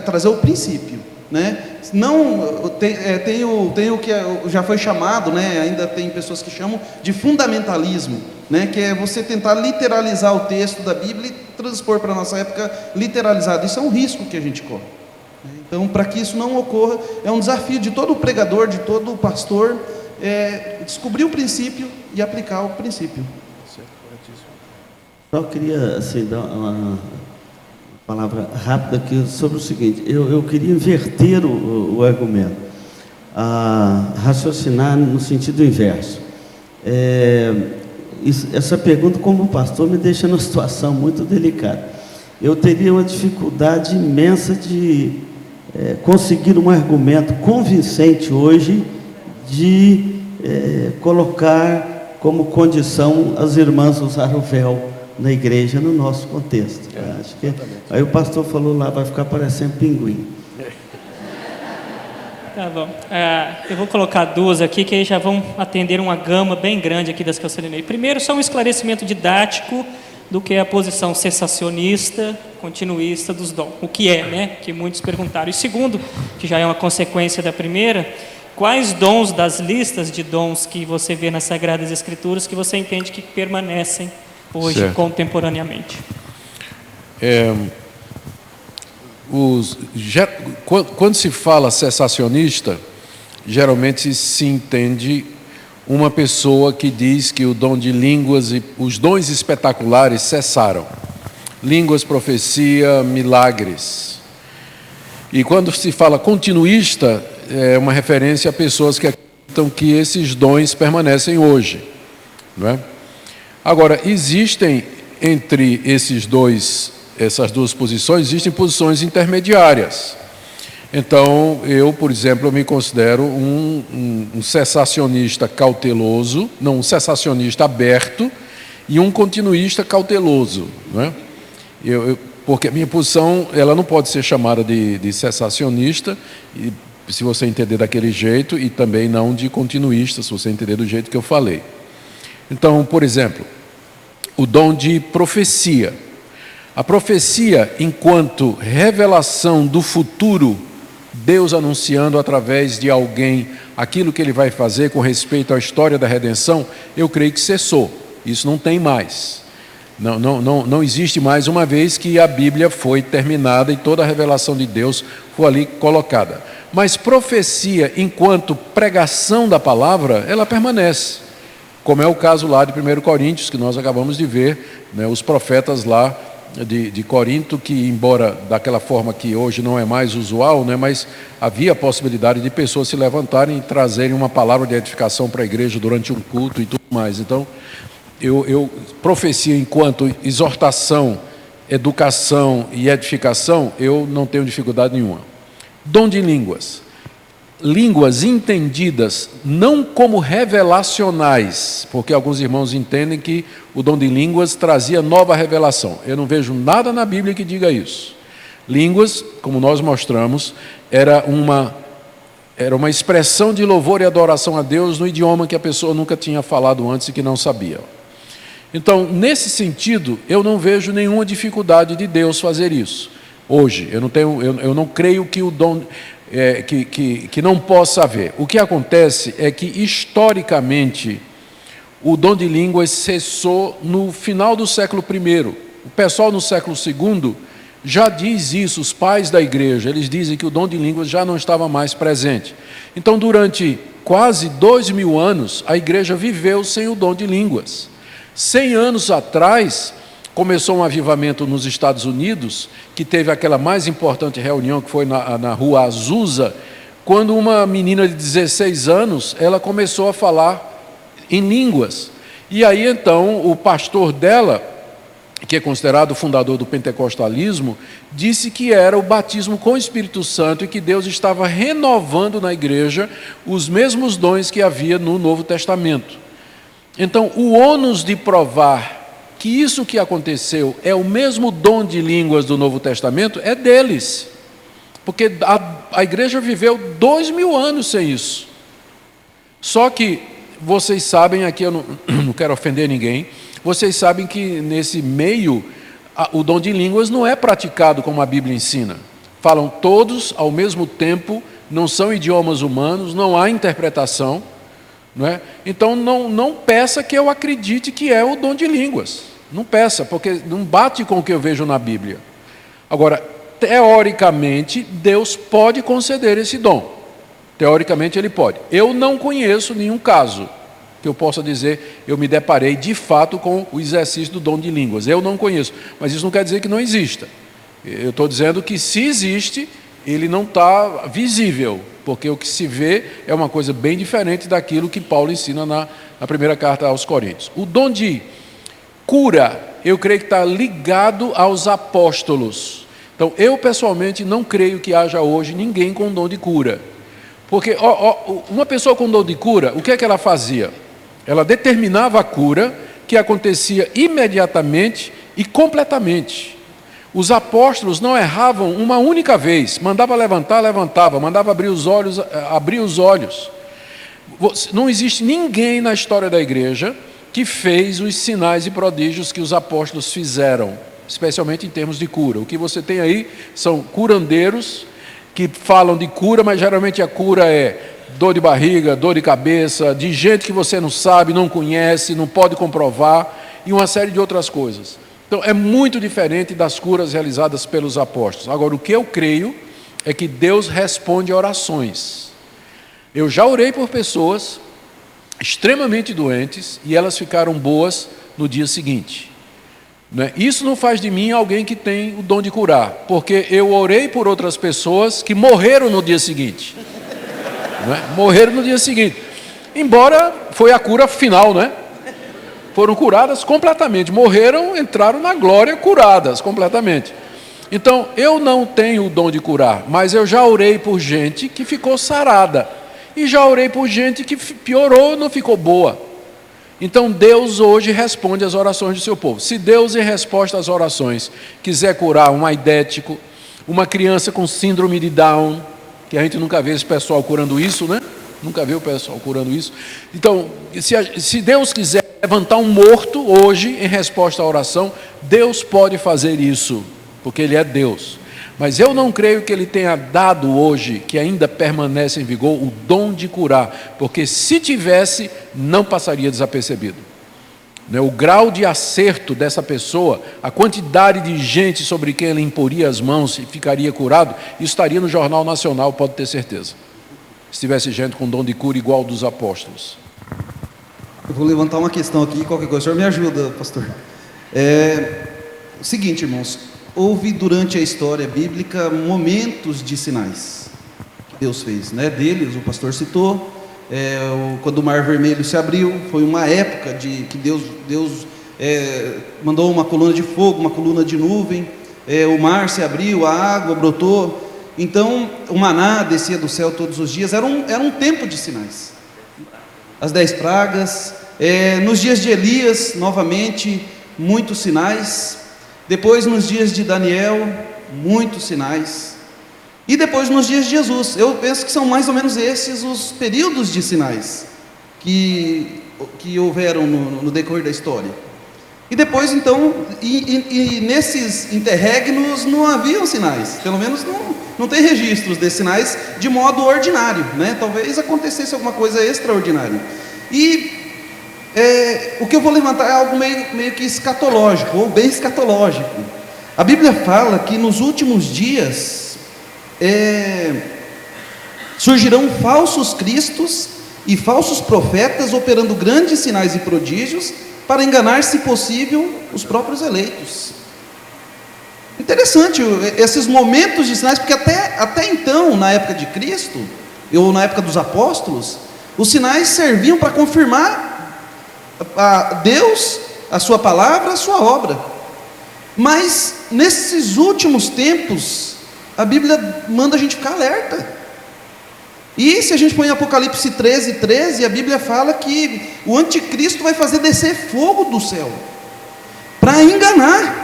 [SPEAKER 7] trazer o princípio, né? Não tem o que já foi chamado, né? Ainda tem pessoas que chamam de fundamentalismo, né? Que é você tentar literalizar o texto da Bíblia e transpor para a nossa época literalizado. Isso é um risco que a gente corre. Então, para que isso não ocorra, é um desafio de todo pregador, de todo pastor, descobrir o princípio e aplicar o princípio.
[SPEAKER 6] Só queria assim, dar uma palavra rápida aqui sobre o seguinte: eu queria inverter o argumento, raciocinar no sentido inverso. Essa pergunta, como pastor, me deixa numa situação muito delicada. Eu teria uma dificuldade imensa de conseguir um argumento convincente hoje de colocar como condição as irmãs usar o véu na igreja, no nosso contexto. Acho que aí o pastor falou lá, vai ficar parecendo pinguim.
[SPEAKER 4] Tá bom. Eu vou colocar duas aqui, que aí já vão atender uma gama bem grande aqui das que eu selecionei. Primeiro, só um esclarecimento didático do que é a posição cessacionista, continuista dos dons. O que é, né? Que muitos perguntaram. E segundo, que já é uma consequência da primeira, quais dons das listas de dons que você vê nas Sagradas Escrituras que você entende que permanecem hoje, certo, contemporaneamente?
[SPEAKER 5] Quando se fala cessacionista, geralmente se entende uma pessoa que diz que o dom de línguas e os dons espetaculares cessaram. Línguas, profecia, milagres. E quando se fala continuista, é uma referência a pessoas que acreditam que esses dons permanecem hoje, não é? Agora, existem entre essas duas posições, existem posições intermediárias. Então, eu, por exemplo, me considero um cessacionista cauteloso, não, um cessacionista aberto e um continuista cauteloso, não é? Porque a minha posição, ela não pode ser chamada de cessacionista, se você entender daquele jeito, e também não de continuista, se você entender do jeito que eu falei. Então, por exemplo, o dom de profecia. A profecia, enquanto revelação do futuro, Deus anunciando através de alguém aquilo que Ele vai fazer com respeito à história da redenção, eu creio que cessou. Isso não tem mais. Não existe mais, uma vez que a Bíblia foi terminada e toda a revelação de Deus foi ali colocada. Mas profecia, enquanto pregação da palavra, ela permanece. Como é o caso lá de 1 Coríntios, que nós acabamos de ver, né, os profetas lá de Corinto, que embora daquela forma que hoje não é mais usual, né, mas havia a possibilidade de pessoas se levantarem e trazerem uma palavra de edificação para a igreja durante um culto e tudo mais. Então, eu profecia enquanto exortação, educação e edificação, eu não tenho dificuldade nenhuma. Dom de línguas. Línguas entendidas não como revelacionais, porque alguns irmãos entendem que o dom de línguas trazia nova revelação. Eu não vejo nada na Bíblia que diga isso. Línguas, como nós mostramos, era uma expressão de louvor e adoração a Deus no idioma que a pessoa nunca tinha falado antes e que não sabia. Então, nesse sentido, eu não vejo nenhuma dificuldade de Deus fazer isso. Hoje, eu não creio que o dom... que não possa haver. O que acontece é que, historicamente, o dom de línguas cessou no final do século I. O pessoal no século II já diz isso, os pais da igreja, eles dizem que o dom de línguas já não estava mais presente. Então, durante quase 2000 anos, a igreja viveu sem o dom de línguas. 100 anos atrás, começou um avivamento nos Estados Unidos, que teve aquela mais importante reunião, que foi na rua Azusa, quando uma menina de 16 anos, ela começou a falar em línguas. E aí, então, o pastor dela, que é considerado o fundador do pentecostalismo, disse que era o batismo com o Espírito Santo e que Deus estava renovando na igreja os mesmos dons que havia no Novo Testamento. Então, o ônus de provar que isso que aconteceu é o mesmo dom de línguas do Novo Testamento, é deles. Porque a igreja viveu 2000 anos sem isso. Só que vocês sabem, aqui eu não quero ofender ninguém, vocês sabem que nesse meio o dom de línguas não é praticado como a Bíblia ensina. Falam todos ao mesmo tempo, não são idiomas humanos, não há interpretação. Não é? Então não peça que eu acredite que é o dom de línguas. Não peça, porque não bate com o que eu vejo na Bíblia. Agora, teoricamente, Deus pode conceder esse dom. Teoricamente ele pode. Eu não conheço nenhum caso que eu possa dizer, eu me deparei de fato com o exercício do dom de línguas. Eu não conheço, mas isso não quer dizer que não exista. Eu estou dizendo que se existe, ele não está visível, porque o que se vê é uma coisa bem diferente daquilo que Paulo ensina na primeira carta aos Coríntios. O dom de cura, eu creio que está ligado aos apóstolos. Então, eu pessoalmente não creio que haja hoje ninguém com dom de cura. Porque uma pessoa com dom de cura, o que é que ela fazia? Ela determinava a cura, que acontecia imediatamente e completamente. Os apóstolos não erravam uma única vez. Mandava levantar, levantava. Mandava abrir os olhos, abria os olhos. Não existe ninguém na história da igreja que fez os sinais e prodígios que os apóstolos fizeram, especialmente em termos de cura. O que você tem aí são curandeiros que falam de cura, mas geralmente a cura é dor de barriga, dor de cabeça, de gente que você não sabe, não conhece, não pode comprovar, e uma série de outras coisas. Então, é muito diferente das curas realizadas pelos apóstolos. Agora, o que eu creio é que Deus responde a orações. Eu já orei por pessoas extremamente doentes e elas ficaram boas no dia seguinte. Isso não faz de mim alguém que tem o dom de curar, porque eu orei por outras pessoas que morreram no dia seguinte. Morreram no dia seguinte. Embora foi a cura final, né? Foram curadas completamente, morreram, entraram na glória curadas completamente. Então, eu não tenho o dom de curar, mas eu já orei por gente que ficou sarada, e já orei por gente que piorou, não ficou boa. Então, Deus hoje responde às orações do seu povo. Se Deus, em resposta às orações, quiser curar um aidético, uma criança com síndrome de Down, que a gente nunca vê esse pessoal curando isso, né? Nunca vê o pessoal curando isso. Então, se Deus quiser levantar um morto hoje em resposta à oração, Deus pode fazer isso, porque Ele é Deus. Mas eu não creio que Ele tenha dado hoje, que ainda permanece em vigor, o dom de curar, porque se tivesse, não passaria desapercebido. O grau de acerto dessa pessoa, a quantidade de gente sobre quem ele imporia as mãos e ficaria curado, isso estaria no Jornal Nacional, pode ter certeza. Se tivesse gente com dom de cura igual ao dos apóstolos.
[SPEAKER 7] Eu vou levantar uma questão aqui, qualquer coisa, o senhor me ajuda, pastor. O seguinte, irmãos, houve durante a história bíblica momentos de sinais que Deus fez, né? Deles, o pastor citou, quando o Mar Vermelho se abriu, foi uma época que Deus mandou uma coluna de fogo, uma coluna de nuvem, o mar se abriu, a água brotou. Então, o maná descia do céu todos os dias, era um tempo de sinais. As 10 pragas, nos dias de Elias, novamente, muitos sinais. Depois, nos dias de Daniel, muitos sinais. E depois, nos dias de Jesus. Eu penso que são mais ou menos esses os períodos de sinais que houveram no decorrer da história. E depois, então, e nesses interregnos não haviam sinais, pelo menos não tem registros desses sinais de modo ordinário, né? Talvez acontecesse alguma coisa extraordinária. E o que eu vou levantar é algo meio que escatológico, ou bem escatológico. A Bíblia fala que nos últimos dias surgirão falsos cristos e falsos profetas operando grandes sinais e prodígios para enganar, se possível, os próprios eleitos. Interessante esses momentos de sinais, porque até então, na época de Cristo, ou na época dos apóstolos, os sinais serviam para confirmar a Deus, a sua palavra, a sua obra. Mas, nesses últimos tempos, a Bíblia manda a gente ficar alerta. E se a gente põe em Apocalipse 13, a Bíblia fala que o anticristo vai fazer descer fogo do céu, para enganar.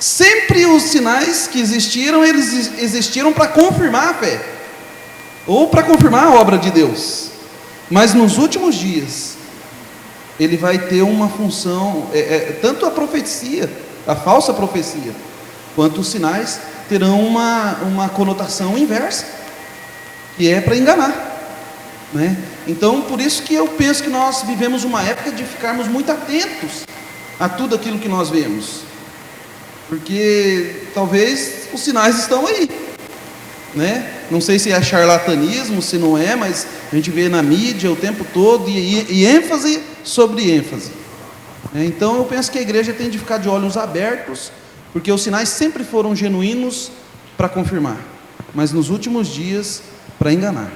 [SPEAKER 7] Sempre os sinais que existiram, eles existiram para confirmar a fé, ou para confirmar a obra de Deus. Mas nos últimos dias, ele vai ter uma função, tanto a profecia, a falsa profecia, quanto os sinais terão uma conotação inversa, que é para enganar, né? Então, por isso que eu penso que nós vivemos uma época de ficarmos muito atentos a tudo aquilo que nós vemos, porque talvez os sinais estão aí, né? Não sei se é charlatanismo, se não é, mas a gente vê na mídia o tempo todo, e ênfase sobre ênfase. Então eu penso que a igreja tem de ficar de olhos abertos, porque os sinais sempre foram genuínos para confirmar, mas nos últimos dias para enganar.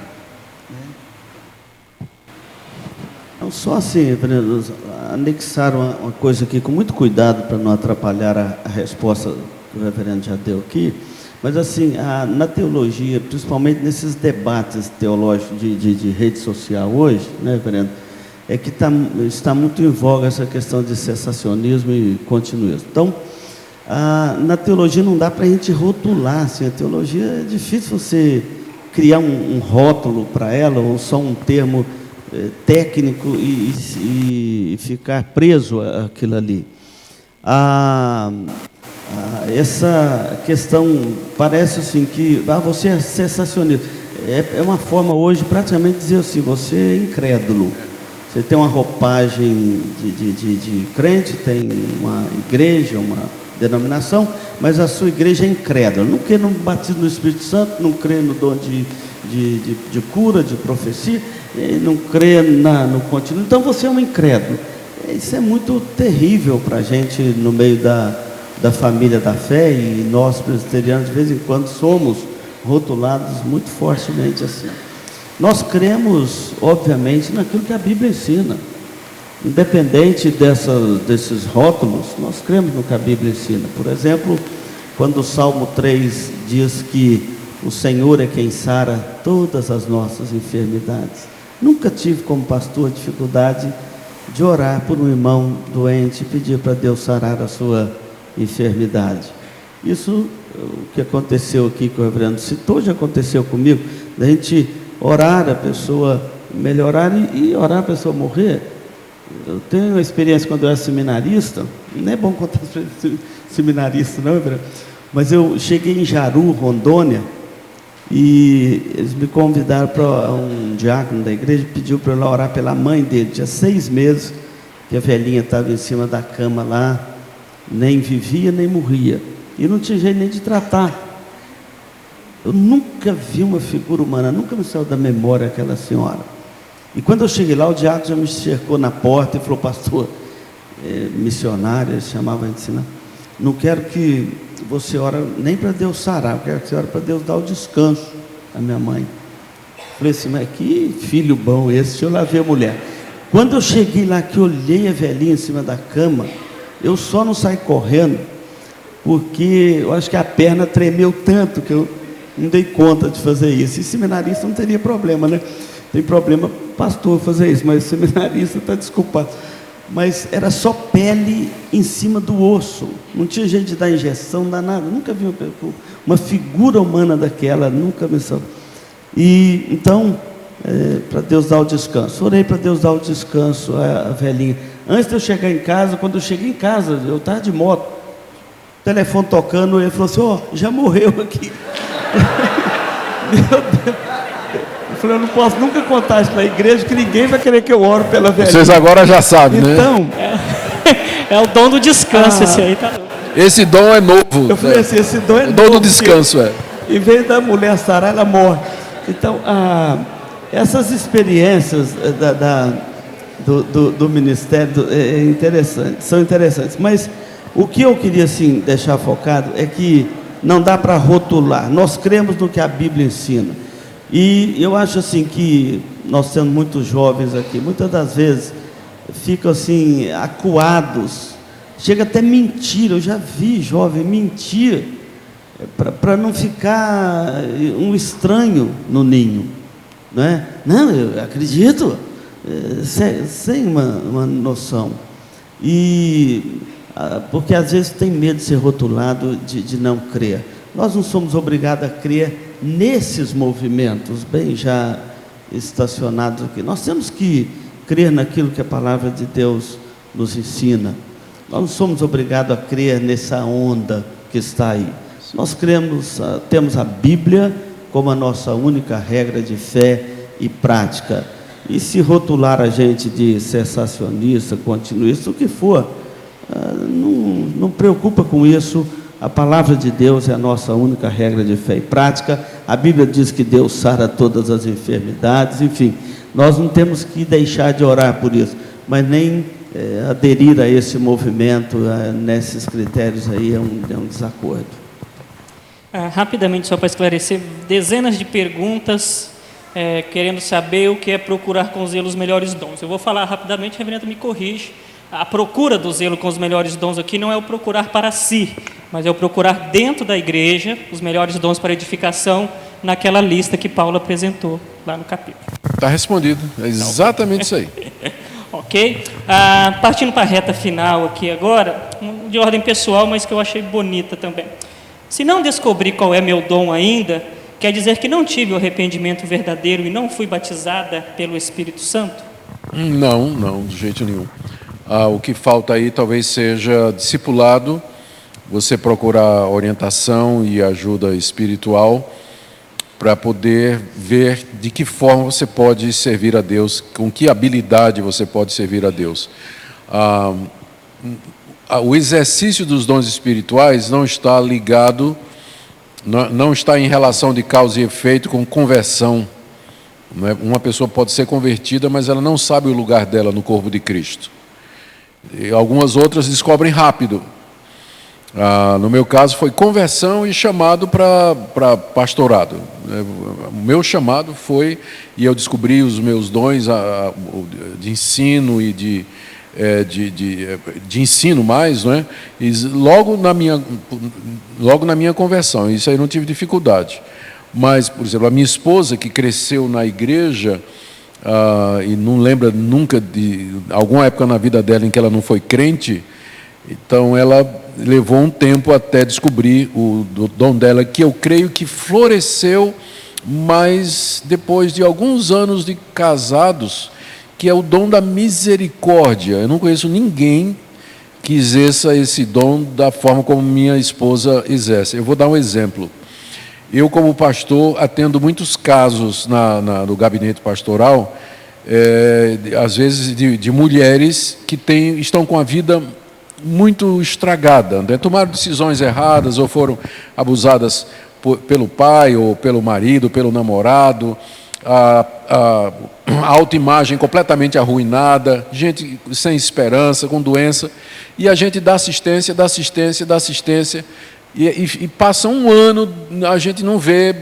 [SPEAKER 6] Não, só assim, Fernando, anexar uma coisa aqui com muito cuidado para não atrapalhar a resposta que o reverendo já deu aqui, mas assim, na teologia, principalmente nesses debates teológicos de rede social hoje, né, reverendo, é que está muito em voga essa questão de cessacionismo e continuismo. Então, na teologia não dá para a gente rotular, assim, a teologia é difícil você criar um rótulo para ela, ou só um termo técnico e ficar preso àquilo ali. Essa questão parece assim que você é cessacionista. É uma forma hoje praticamente de dizer assim, você é incrédulo. Você tem uma roupagem de crente, tem uma igreja, uma denominação, mas a sua igreja é incrédula. Não crê no batismo do Espírito Santo, não crê no dom de cura, de profecia, não crê no contínuo. Então você é um incrédulo. Isso é muito terrível para a gente no meio da família da fé, e nós presbiterianos de vez em quando somos rotulados muito fortemente assim. Nós cremos, obviamente, naquilo que a Bíblia ensina. Independente desses rótulos, nós cremos no que a Bíblia ensina. Por exemplo, quando o Salmo 3 diz que o Senhor é quem sara todas as nossas enfermidades. Nunca tive como pastor dificuldade de orar por um irmão doente e pedir para Deus sarar a sua enfermidade. Isso, o que aconteceu aqui que o reverendo citou, já aconteceu comigo, da gente orar a pessoa melhorar e orar a pessoa morrer. Eu tenho uma experiência quando eu era seminarista, não é bom contar seminarista não, mas eu cheguei em Jaru, Rondônia, e eles me convidaram para um diácono da igreja, pediu para eu lá orar pela mãe dele. Tinha 6 meses que a velhinha estava em cima da cama lá, nem vivia nem morria, e não tinha jeito nem de tratar. Eu nunca vi uma figura humana, nunca me saiu da memória aquela senhora. E quando eu cheguei lá, o diácono já me cercou na porta e falou: pastor, missionário, ele chamava a ensinar, não quero que você ore nem para Deus sarar, eu quero que você ore para Deus dar o descanso à minha mãe. Eu falei assim, mas que filho bom esse, deixa eu lá ver a mulher. Quando eu cheguei lá, que olhei a velhinha em cima da cama, eu só não saí correndo, porque eu acho que a perna tremeu tanto que eu não dei conta de fazer isso. E seminarista não teria problema, né? Tem problema pastor fazer isso, mas seminarista está desculpado. Mas era só pele em cima do osso, não tinha jeito de dar injeção, não dá nada. Nunca vi uma figura humana daquela, nunca me soube. E então, para Deus dar o descanso, orei para Deus dar o descanso a velhinha. Antes de eu chegar em casa, quando eu cheguei em casa, eu estava de moto, o telefone tocando, ele falou assim: já morreu aqui. Meu Deus. Eu falei, eu não posso nunca contar isso na igreja, que ninguém vai querer que eu ore pela velhinha.
[SPEAKER 5] Vocês agora já sabem, né?
[SPEAKER 6] Então,
[SPEAKER 4] é o dom do descanso, esse aí tá.
[SPEAKER 5] Esse dom é novo.
[SPEAKER 6] Eu falei assim, esse dom é novo.
[SPEAKER 5] O dom do descanso,
[SPEAKER 6] Em vez da mulher sarar, ela morre. Então, essas experiências do ministério são interessantes. Mas o que eu queria assim, deixar focado é que não dá para rotular. Nós cremos no que a Bíblia ensina. E eu acho assim que nós sendo muito jovens aqui, muitas das vezes ficam assim acuados, chega até mentir. Eu já vi jovem mentir para não ficar um estranho no ninho, não é? Não, eu acredito, sem uma noção. E porque às vezes tem medo de ser rotulado, de não crer. Nós não somos obrigados a crer nesses movimentos, bem já estacionados aqui. Nós temos que crer naquilo que a palavra de Deus nos ensina. Nós não somos obrigados a crer nessa onda que está aí. Nós cremos, temos a Bíblia como a nossa única regra de fé e prática. E se rotular a gente de cessacionista, continuista, o que for, não preocupa com isso. A palavra de Deus é a nossa única regra de fé e prática. A Bíblia diz que Deus sara todas as enfermidades. Enfim, nós não temos que deixar de orar por isso, mas nem aderir a esse movimento, nesses critérios aí, é um desacordo.
[SPEAKER 4] Rapidamente, só para esclarecer, dezenas de perguntas querendo saber o que é procurar com zelo os melhores dons. Eu vou falar rapidamente, a reverenda me corrige. A procura do zelo com os melhores dons aqui não é o procurar para si, mas é o procurar dentro da igreja os melhores dons para edificação, naquela lista que Paulo apresentou lá no capítulo.
[SPEAKER 5] Está respondido, é exatamente isso aí.
[SPEAKER 4] Ok? Partindo para a reta final aqui agora, de ordem pessoal, mas que eu achei bonita também. Se não descobrir qual é meu dom ainda, quer dizer que não tive o arrependimento verdadeiro e não fui batizada pelo Espírito Santo?
[SPEAKER 5] Não, de jeito nenhum. O que falta aí talvez seja discipulado, você procurar orientação e ajuda espiritual para poder ver de que forma você pode servir a Deus, com que habilidade você pode servir a Deus. O exercício dos dons espirituais não está ligado, não está em relação de causa e efeito com conversão. Uma pessoa pode ser convertida, mas ela não sabe o lugar dela no corpo de Cristo. E algumas outras descobrem rápido. No meu caso foi conversão e chamado para pastorado. O meu chamado foi, e eu descobri os meus dons de ensino e de ensino mais, não é? E logo na minha conversão, isso aí eu não tive dificuldade. Mas, por exemplo, a minha esposa, que cresceu na igreja, e não lembra nunca de alguma época na vida dela em que ela não foi crente, então ela levou um tempo até descobrir o dom dela, que eu creio que floresceu, mas depois de alguns anos de casados, que é o dom da misericórdia. Eu não conheço ninguém que exerça esse dom da forma como minha esposa exerce. Eu vou dar um exemplo. Eu, como pastor, atendo muitos casos no gabinete pastoral, às vezes de mulheres que estão com a vida muito estragada, né? Tomaram decisões erradas ou foram abusadas pelo pai ou pelo marido, pelo namorado, a autoimagem completamente arruinada, gente sem esperança, com doença, e a gente dá assistência, e passa um ano, a gente não vê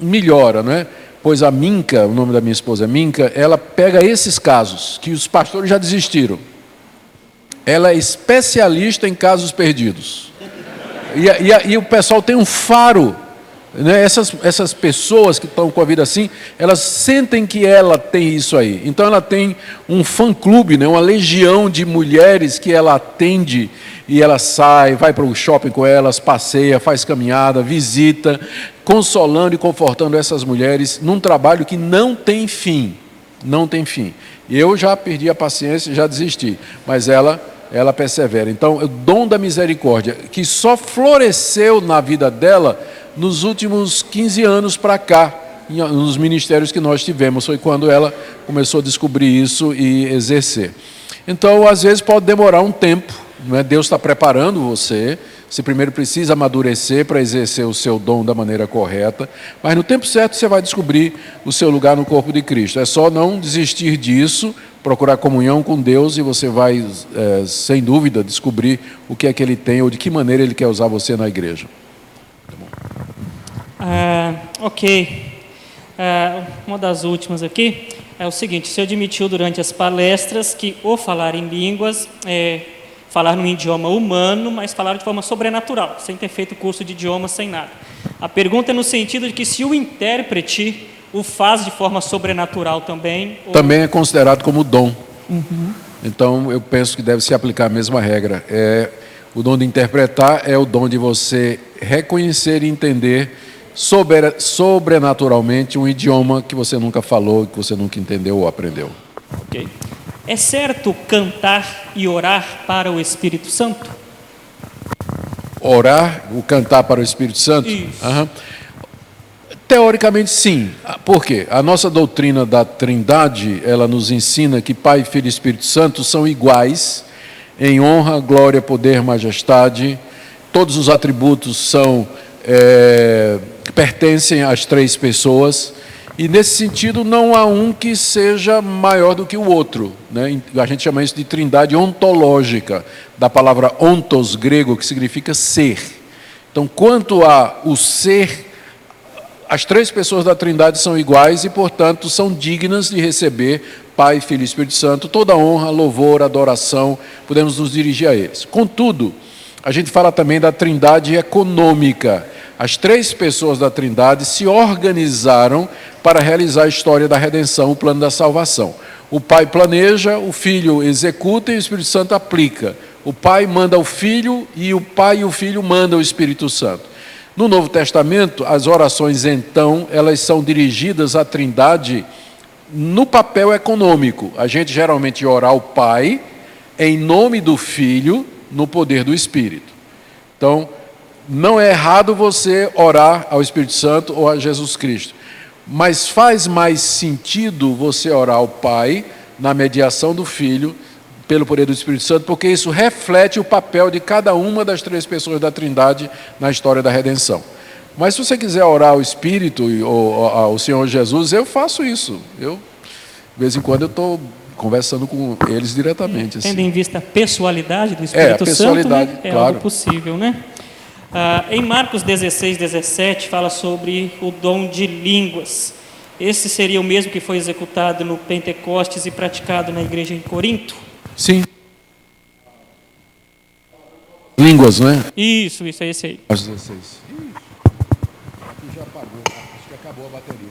[SPEAKER 5] melhora, não é? Pois a Minca, o nome da minha esposa é Minca, ela pega esses casos, que os pastores já desistiram. Ela é especialista em casos perdidos. E o pessoal tem um faro, né? Essas pessoas que estão com a vida assim, elas sentem que ela tem isso aí. Então ela tem um fã-clube, né? Uma legião de mulheres que ela atende, e ela sai, vai para o shopping com elas, passeia, faz caminhada, visita, consolando e confortando essas mulheres num trabalho que não tem fim. Não tem fim. Eu já perdi a paciência, já desisti, mas ela persevera. Então, o dom da misericórdia, que só floresceu na vida dela nos últimos 15 anos para cá, nos ministérios que nós tivemos, foi quando ela começou a descobrir isso e exercer. Então, às vezes pode demorar um tempo, não é? Deus está preparando você primeiro precisa amadurecer para exercer o seu dom da maneira correta, mas no tempo certo você vai descobrir o seu lugar no corpo de Cristo. É só não desistir disso, procurar comunhão com Deus, e você vai, sem dúvida, descobrir o que é que Ele tem ou de que maneira Ele quer usar você na igreja.
[SPEAKER 4] Ok. Uma das últimas aqui é o seguinte: o senhor admitiu durante as palestras que o falar em línguas falar num idioma humano, mas falar de forma sobrenatural, sem ter feito curso de idioma, sem nada. A pergunta é no sentido de que se o intérprete o faz de forma sobrenatural também...
[SPEAKER 5] Também é considerado como dom. Uhum. Então, eu penso que deve se aplicar a mesma regra. O dom de interpretar é o dom de você reconhecer e entender sobrenaturalmente um idioma que você nunca falou, que você nunca entendeu ou aprendeu.
[SPEAKER 4] Ok. É certo cantar e orar para o Espírito Santo?
[SPEAKER 5] Orar, o cantar para o Espírito Santo?
[SPEAKER 4] Isso.
[SPEAKER 5] Aham. Teoricamente, sim. Por quê? A nossa doutrina da Trindade, ela nos ensina que Pai, Filho e Espírito Santo são iguais em honra, glória, poder, majestade. Todos os atributos pertencem às três pessoas. E, nesse sentido, não há um que seja maior do que o outro, né? A gente chama isso de trindade ontológica, da palavra ontos, grego, que significa ser. Então, quanto ao ser, as três pessoas da Trindade são iguais e, portanto, são dignas de receber Pai, Filho e Espírito Santo, toda honra, louvor, adoração, podemos nos dirigir a eles. Contudo, a gente fala também da Trindade econômica. As três pessoas da Trindade se organizaram para realizar a história da redenção, o plano da salvação. O Pai planeja, o Filho executa e o Espírito Santo aplica. O Pai manda o Filho e o Pai e o Filho mandam o Espírito Santo. No Novo Testamento, as orações, então, elas são dirigidas à Trindade no papel econômico. A gente geralmente ora ao Pai, em nome do Filho, no poder do Espírito. Então, não é errado você orar ao Espírito Santo ou a Jesus Cristo, mas faz mais sentido você orar ao Pai, na mediação do Filho, pelo poder do Espírito Santo, porque isso reflete o papel de cada uma das três pessoas da Trindade na história da redenção. Mas se você quiser orar ao Espírito ou ao Senhor Jesus, eu faço isso. De vez em quando eu estou conversando com eles diretamente.
[SPEAKER 4] Tendo
[SPEAKER 5] assim.
[SPEAKER 4] em vista a pessoalidade do Espírito
[SPEAKER 5] a pessoalidade,
[SPEAKER 4] Santo, né? É
[SPEAKER 5] claro.
[SPEAKER 4] algo possível, né? Em Marcos 16, 17, fala sobre o dom de línguas. Esse seria o mesmo que foi executado no Pentecostes e praticado na igreja em Corinto?
[SPEAKER 5] Sim. Línguas, né?
[SPEAKER 4] Isso, é esse aí.
[SPEAKER 5] Às 16. Aqui já apagou, acho que acabou a bateria.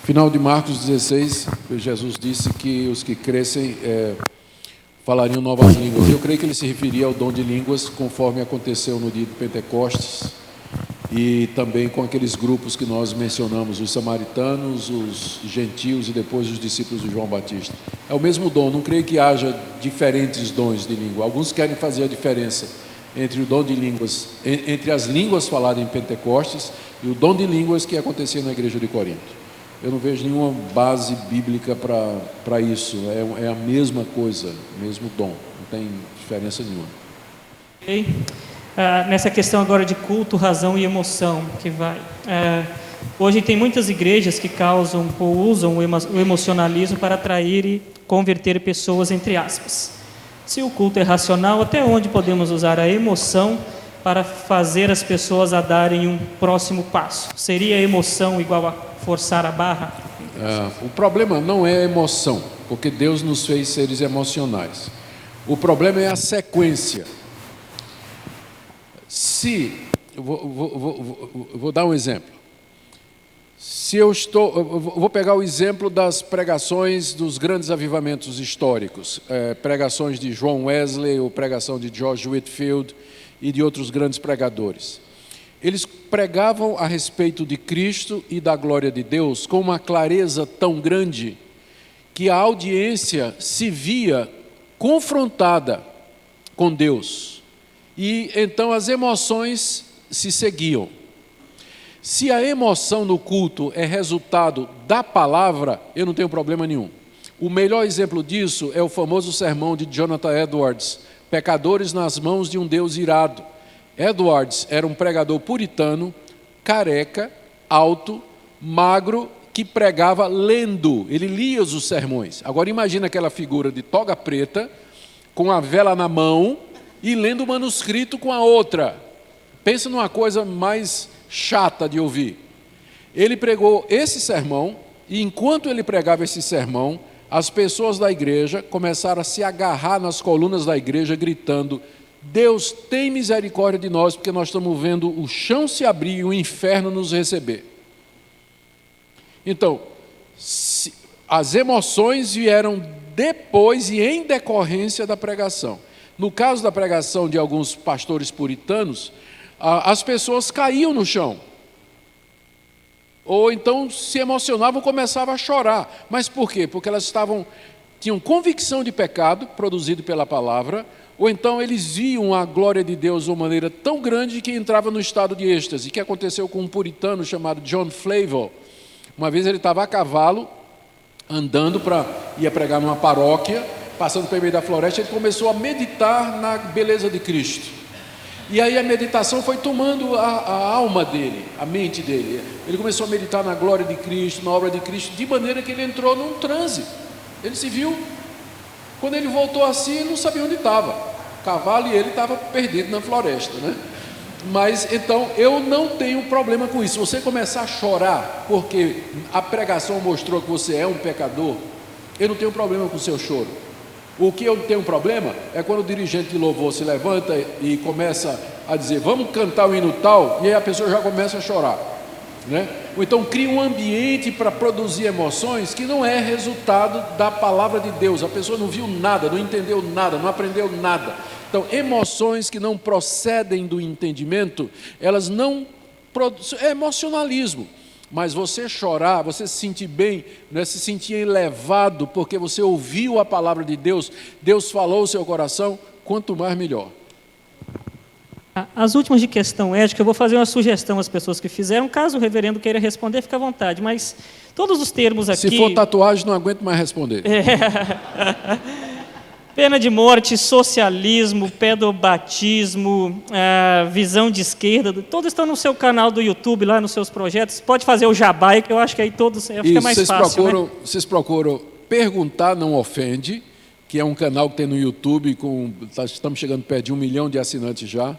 [SPEAKER 5] Final de Marcos 16, Jesus disse que os que crescem falariam novas línguas. Eu creio que ele se referia ao dom de línguas, conforme aconteceu no dia de Pentecostes, e também com aqueles grupos que nós mencionamos, os samaritanos, os gentios e depois os discípulos de João Batista. É o mesmo dom, não creio que haja diferentes dons de língua. Alguns querem fazer a diferença entre o dom de línguas, entre as línguas faladas em Pentecostes e o dom de línguas que acontecia na igreja de Corinto. Eu não vejo nenhuma base bíblica para isso, é a mesma coisa, o mesmo dom, não tem diferença nenhuma.
[SPEAKER 4] Okay. Nessa questão agora de culto, razão e emoção, que vai. Hoje tem muitas igrejas que causam ou usam o emocionalismo para atrair e converter pessoas, entre aspas. Se o culto é racional, até onde podemos usar a emoção para fazer as pessoas a darem um próximo passo? Seria a emoção igual a forçar a barra?
[SPEAKER 5] O problema não é a emoção, porque Deus nos fez seres emocionais. O problema é a sequência. Vou dar um exemplo. Vou pegar o exemplo das pregações dos grandes avivamentos históricos, pregações de John Wesley, ou pregação de George Whitefield e de outros grandes pregadores. Eles pregavam a respeito de Cristo e da glória de Deus com uma clareza tão grande que a audiência se via confrontada com Deus. E então as emoções se seguiam. Se a emoção no culto é resultado da palavra, eu não tenho problema nenhum. O melhor exemplo disso é o famoso sermão de Jonathan Edwards, Pecadores nas mãos de um Deus irado. Edwards era um pregador puritano, careca, alto, magro, que pregava lendo. Ele lia os sermões. Agora imagina aquela figura de toga preta, com a vela na mão e lendo o manuscrito com a outra. Pensa numa coisa mais chata de ouvir. Ele pregou esse sermão, e enquanto ele pregava esse sermão, as pessoas da igreja começaram a se agarrar nas colunas da igreja, gritando: Deus tem misericórdia de nós, porque nós estamos vendo o chão se abrir e o inferno nos receber. Então, as emoções vieram depois e em decorrência da pregação. No caso da pregação de alguns pastores puritanos, as pessoas caíam no chão. Ou então se emocionavam, começavam a chorar. Mas por quê? Porque elas tinham convicção de pecado, produzido pela palavra, ou então eles viam a glória de Deus de uma maneira tão grande que entrava no estado de êxtase, que aconteceu com um puritano chamado John Flavel. Uma vez ele estava a cavalo, andando ia pregar numa paróquia, passando pelo meio da floresta, ele começou a meditar na beleza de Cristo. E aí a meditação foi tomando a alma dele, a mente dele. Ele começou a meditar na glória de Cristo, na obra de Cristo, de maneira que ele entrou num transe. Ele se viu, quando ele voltou assim, ele não sabia onde estava. O cavalo e ele estavam perdidos na floresta, né? Mas, então, eu não tenho problema com isso. Se você começar a chorar, porque a pregação mostrou que você é um pecador, eu não tenho problema com o seu choro. O que eu tenho problema é quando o dirigente de louvor se levanta e começa a dizer, vamos cantar o hino tal, e aí a pessoa já começa a chorar, né? Ou então cria um ambiente para produzir emoções que não é resultado da palavra de Deus. A pessoa não viu nada, não entendeu nada, não aprendeu nada. Então, emoções que não procedem do entendimento, elas não produzem, é emocionalismo. Mas você chorar, você se sentir bem, né, se sentir elevado, porque você ouviu a palavra de Deus, Deus falou o seu coração, quanto mais melhor.
[SPEAKER 4] As últimas de questão ética, eu vou fazer uma sugestão às pessoas que fizeram. Caso o reverendo queira responder, fica à vontade. Mas todos os termos aqui...
[SPEAKER 5] Se for tatuagem, não aguento mais responder.
[SPEAKER 4] Pena de morte, socialismo, pedobatismo, visão de esquerda, todos estão no seu canal do YouTube, lá nos seus projetos. Pode fazer o jabá, que eu acho que aí todos fica mais fácil.
[SPEAKER 5] Vocês procuram Perguntar Não Ofende, que é um canal que tem no YouTube, estamos chegando perto de 1 milhão de assinantes já,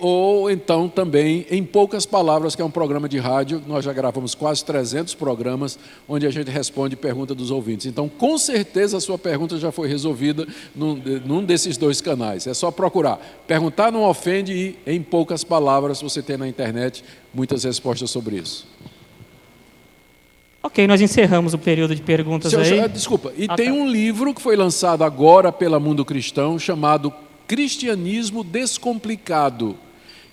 [SPEAKER 5] ou então também Em Poucas Palavras, que é um programa de rádio, nós já gravamos quase 300 programas, onde a gente responde pergunta dos ouvintes. Então, com certeza, a sua pergunta já foi resolvida num desses 2 canais. É só procurar. Perguntar Não Ofende e Em Poucas Palavras, você tem na internet muitas respostas sobre isso.
[SPEAKER 4] Ok, nós encerramos o período de perguntas aí.
[SPEAKER 5] Desculpa, tem um livro que foi lançado agora pela Mundo Cristão, chamado Cristianismo Descomplicado,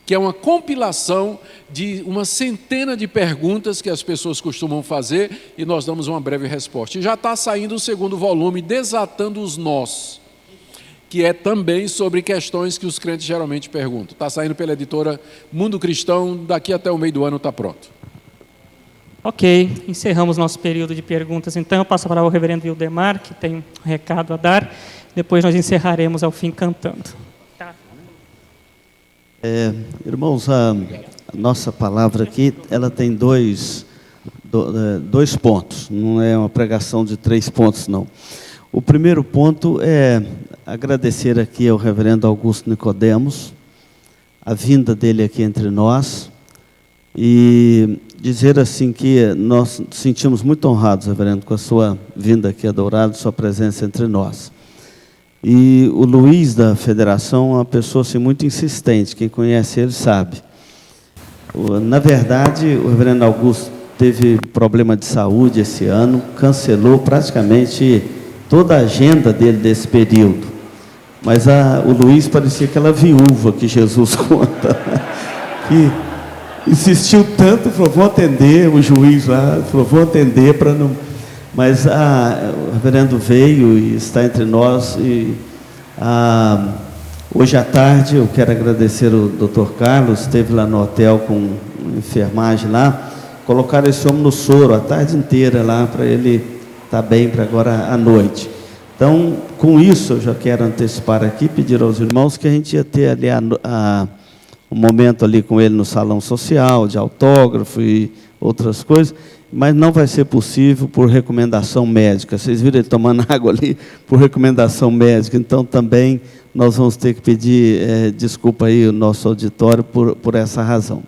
[SPEAKER 5] que é uma compilação de uma centena de perguntas que as pessoas costumam fazer e nós damos uma breve resposta. E já está saindo o 2º volume, Desatando os Nós, que é também sobre questões que os crentes geralmente perguntam. Está saindo pela editora Mundo Cristão, daqui até o meio do ano está pronto.
[SPEAKER 4] Ok, encerramos nosso período de perguntas. Então, eu passo para o reverendo Wildemar, que tem um recado a dar. Depois nós encerraremos ao fim cantando. Tá.
[SPEAKER 6] Irmãos, a nossa palavra aqui, ela tem dois pontos. Não é uma pregação de 3 pontos, não. O primeiro ponto é agradecer aqui ao reverendo Augusto Nicodemos, a vinda dele aqui entre nós, e dizer assim que nós nos sentimos muito honrados, reverendo, com a sua vinda aqui a Dourado, sua presença entre nós. E o Luiz da Federação é uma pessoa assim, muito insistente, quem conhece ele sabe. Na verdade, o reverendo Augusto teve problema de saúde esse ano, cancelou praticamente toda a agenda dele desse período. Mas o Luiz parecia aquela viúva que Jesus conta, que insistiu tanto, falou, vou atender, o juiz lá, falou, vou atender para não... Mas o reverendo veio e está entre nós, e hoje à tarde eu quero agradecer o Dr. Carlos, esteve lá no hotel com enfermagem lá, colocaram esse homem no soro a tarde inteira lá, para ele estar bem para agora à noite. Então, com isso, eu já quero antecipar aqui, pedir aos irmãos que a gente ia ter ali um momento ali com ele no salão social, de autógrafo e outras coisas, mas não vai ser possível por recomendação médica. Vocês viram ele tomando água ali por recomendação médica, então também nós vamos ter que pedir desculpa aí o nosso auditório por essa razão.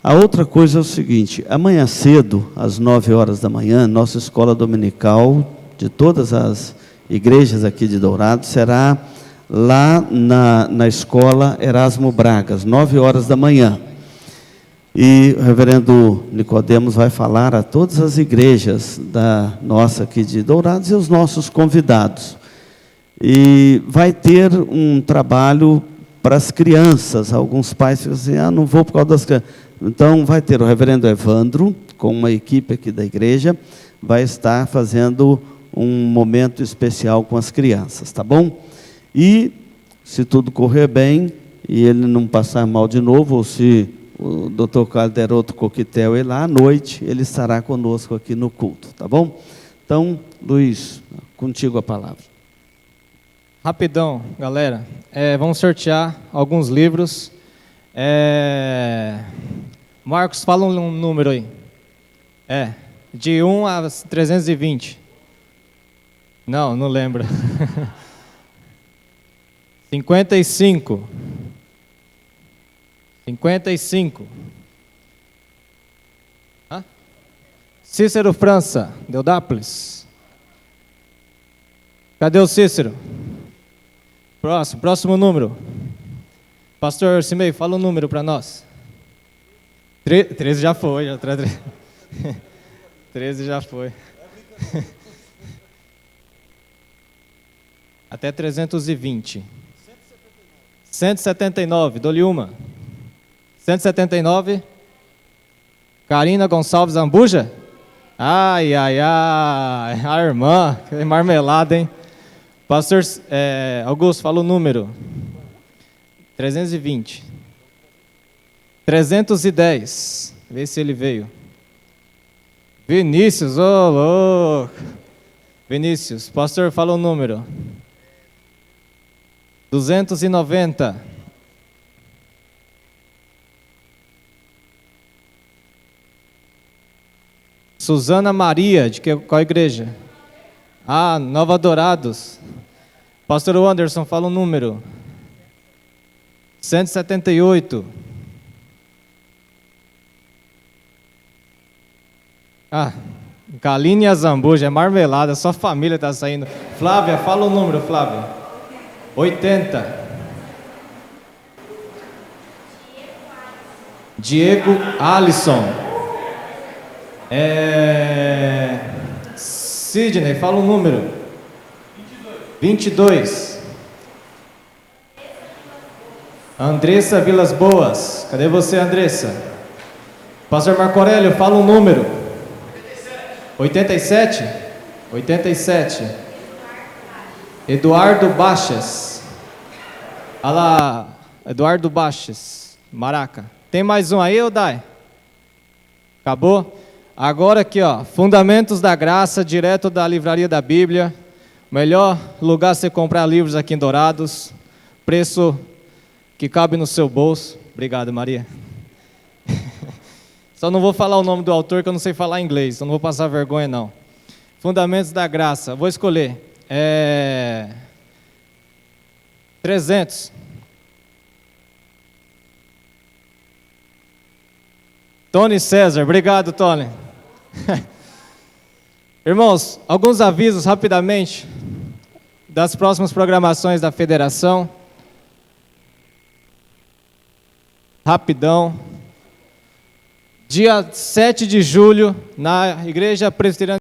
[SPEAKER 6] A outra coisa é o seguinte, amanhã cedo, às 9 horas da manhã, nossa escola dominical de todas as igrejas aqui de Dourado será lá na escola Erasmo Braga, às 9 horas da manhã. E o reverendo Nicodemos vai falar a todas as igrejas da nossa aqui de Dourados e os nossos convidados. E vai ter um trabalho para as crianças. Alguns pais ficam assim, não vou por causa das crianças. Então, vai ter o reverendo Evandro, com uma equipe aqui da igreja, vai estar fazendo um momento especial com as crianças, tá bom? E, se tudo correr bem, e ele não passar mal de novo, ou se o Dr. Carlos der outro coquetel, lá à noite, ele estará conosco aqui no culto, tá bom? Então, Luiz, contigo a palavra.
[SPEAKER 2] Rapidão, galera. Vamos sortear alguns livros. Marcos, fala um número aí. De 1 a 320. Não lembro. 55. 55. Cícero França, Deodápolis. Cadê o Cícero? Próximo número. Pastor Simei, fala um número para nós. 13 já foi. 13 já foi. Até 320. 179, dou-lhe uma. 179. Karina Gonçalves Ambuja? Ai, a irmã, que marmelada, hein? Pastor Augusto, fala o número. 320. 310. Vê se ele veio. Vinícius, ô louco. Vinícius, pastor, fala o número. 290. Suzana Maria, de qual igreja? Nova Dourados. Pastor Anderson, fala o número. 178. Galinha Zambuja, é marmelada, só família está saindo. Flávia, fala o número, Flávia. 80. Diego Alisson. Sidney, fala o número. 22. Andressa Vilas Boas. Cadê você, Andressa? Pastor Marco Aurélio, fala um número. 87? 87. Eduardo Baixas. Olha lá, Eduardo Baixas. Maraca. Tem mais um aí, Odai? Acabou? Agora aqui, Fundamentos da Graça, direto da Livraria da Bíblia. Melhor lugar você comprar livros aqui em Dourados. Preço que cabe no seu bolso. Obrigado, Maria. Só não vou falar o nome do autor, que eu não sei falar inglês. Então não vou passar vergonha, não. Fundamentos da Graça. Vou escolher. 300. Tony César. Obrigado, Tony. Irmãos, alguns avisos rapidamente das próximas programações da federação. Rapidão. Dia 7 de julho, na Igreja Presbiteriana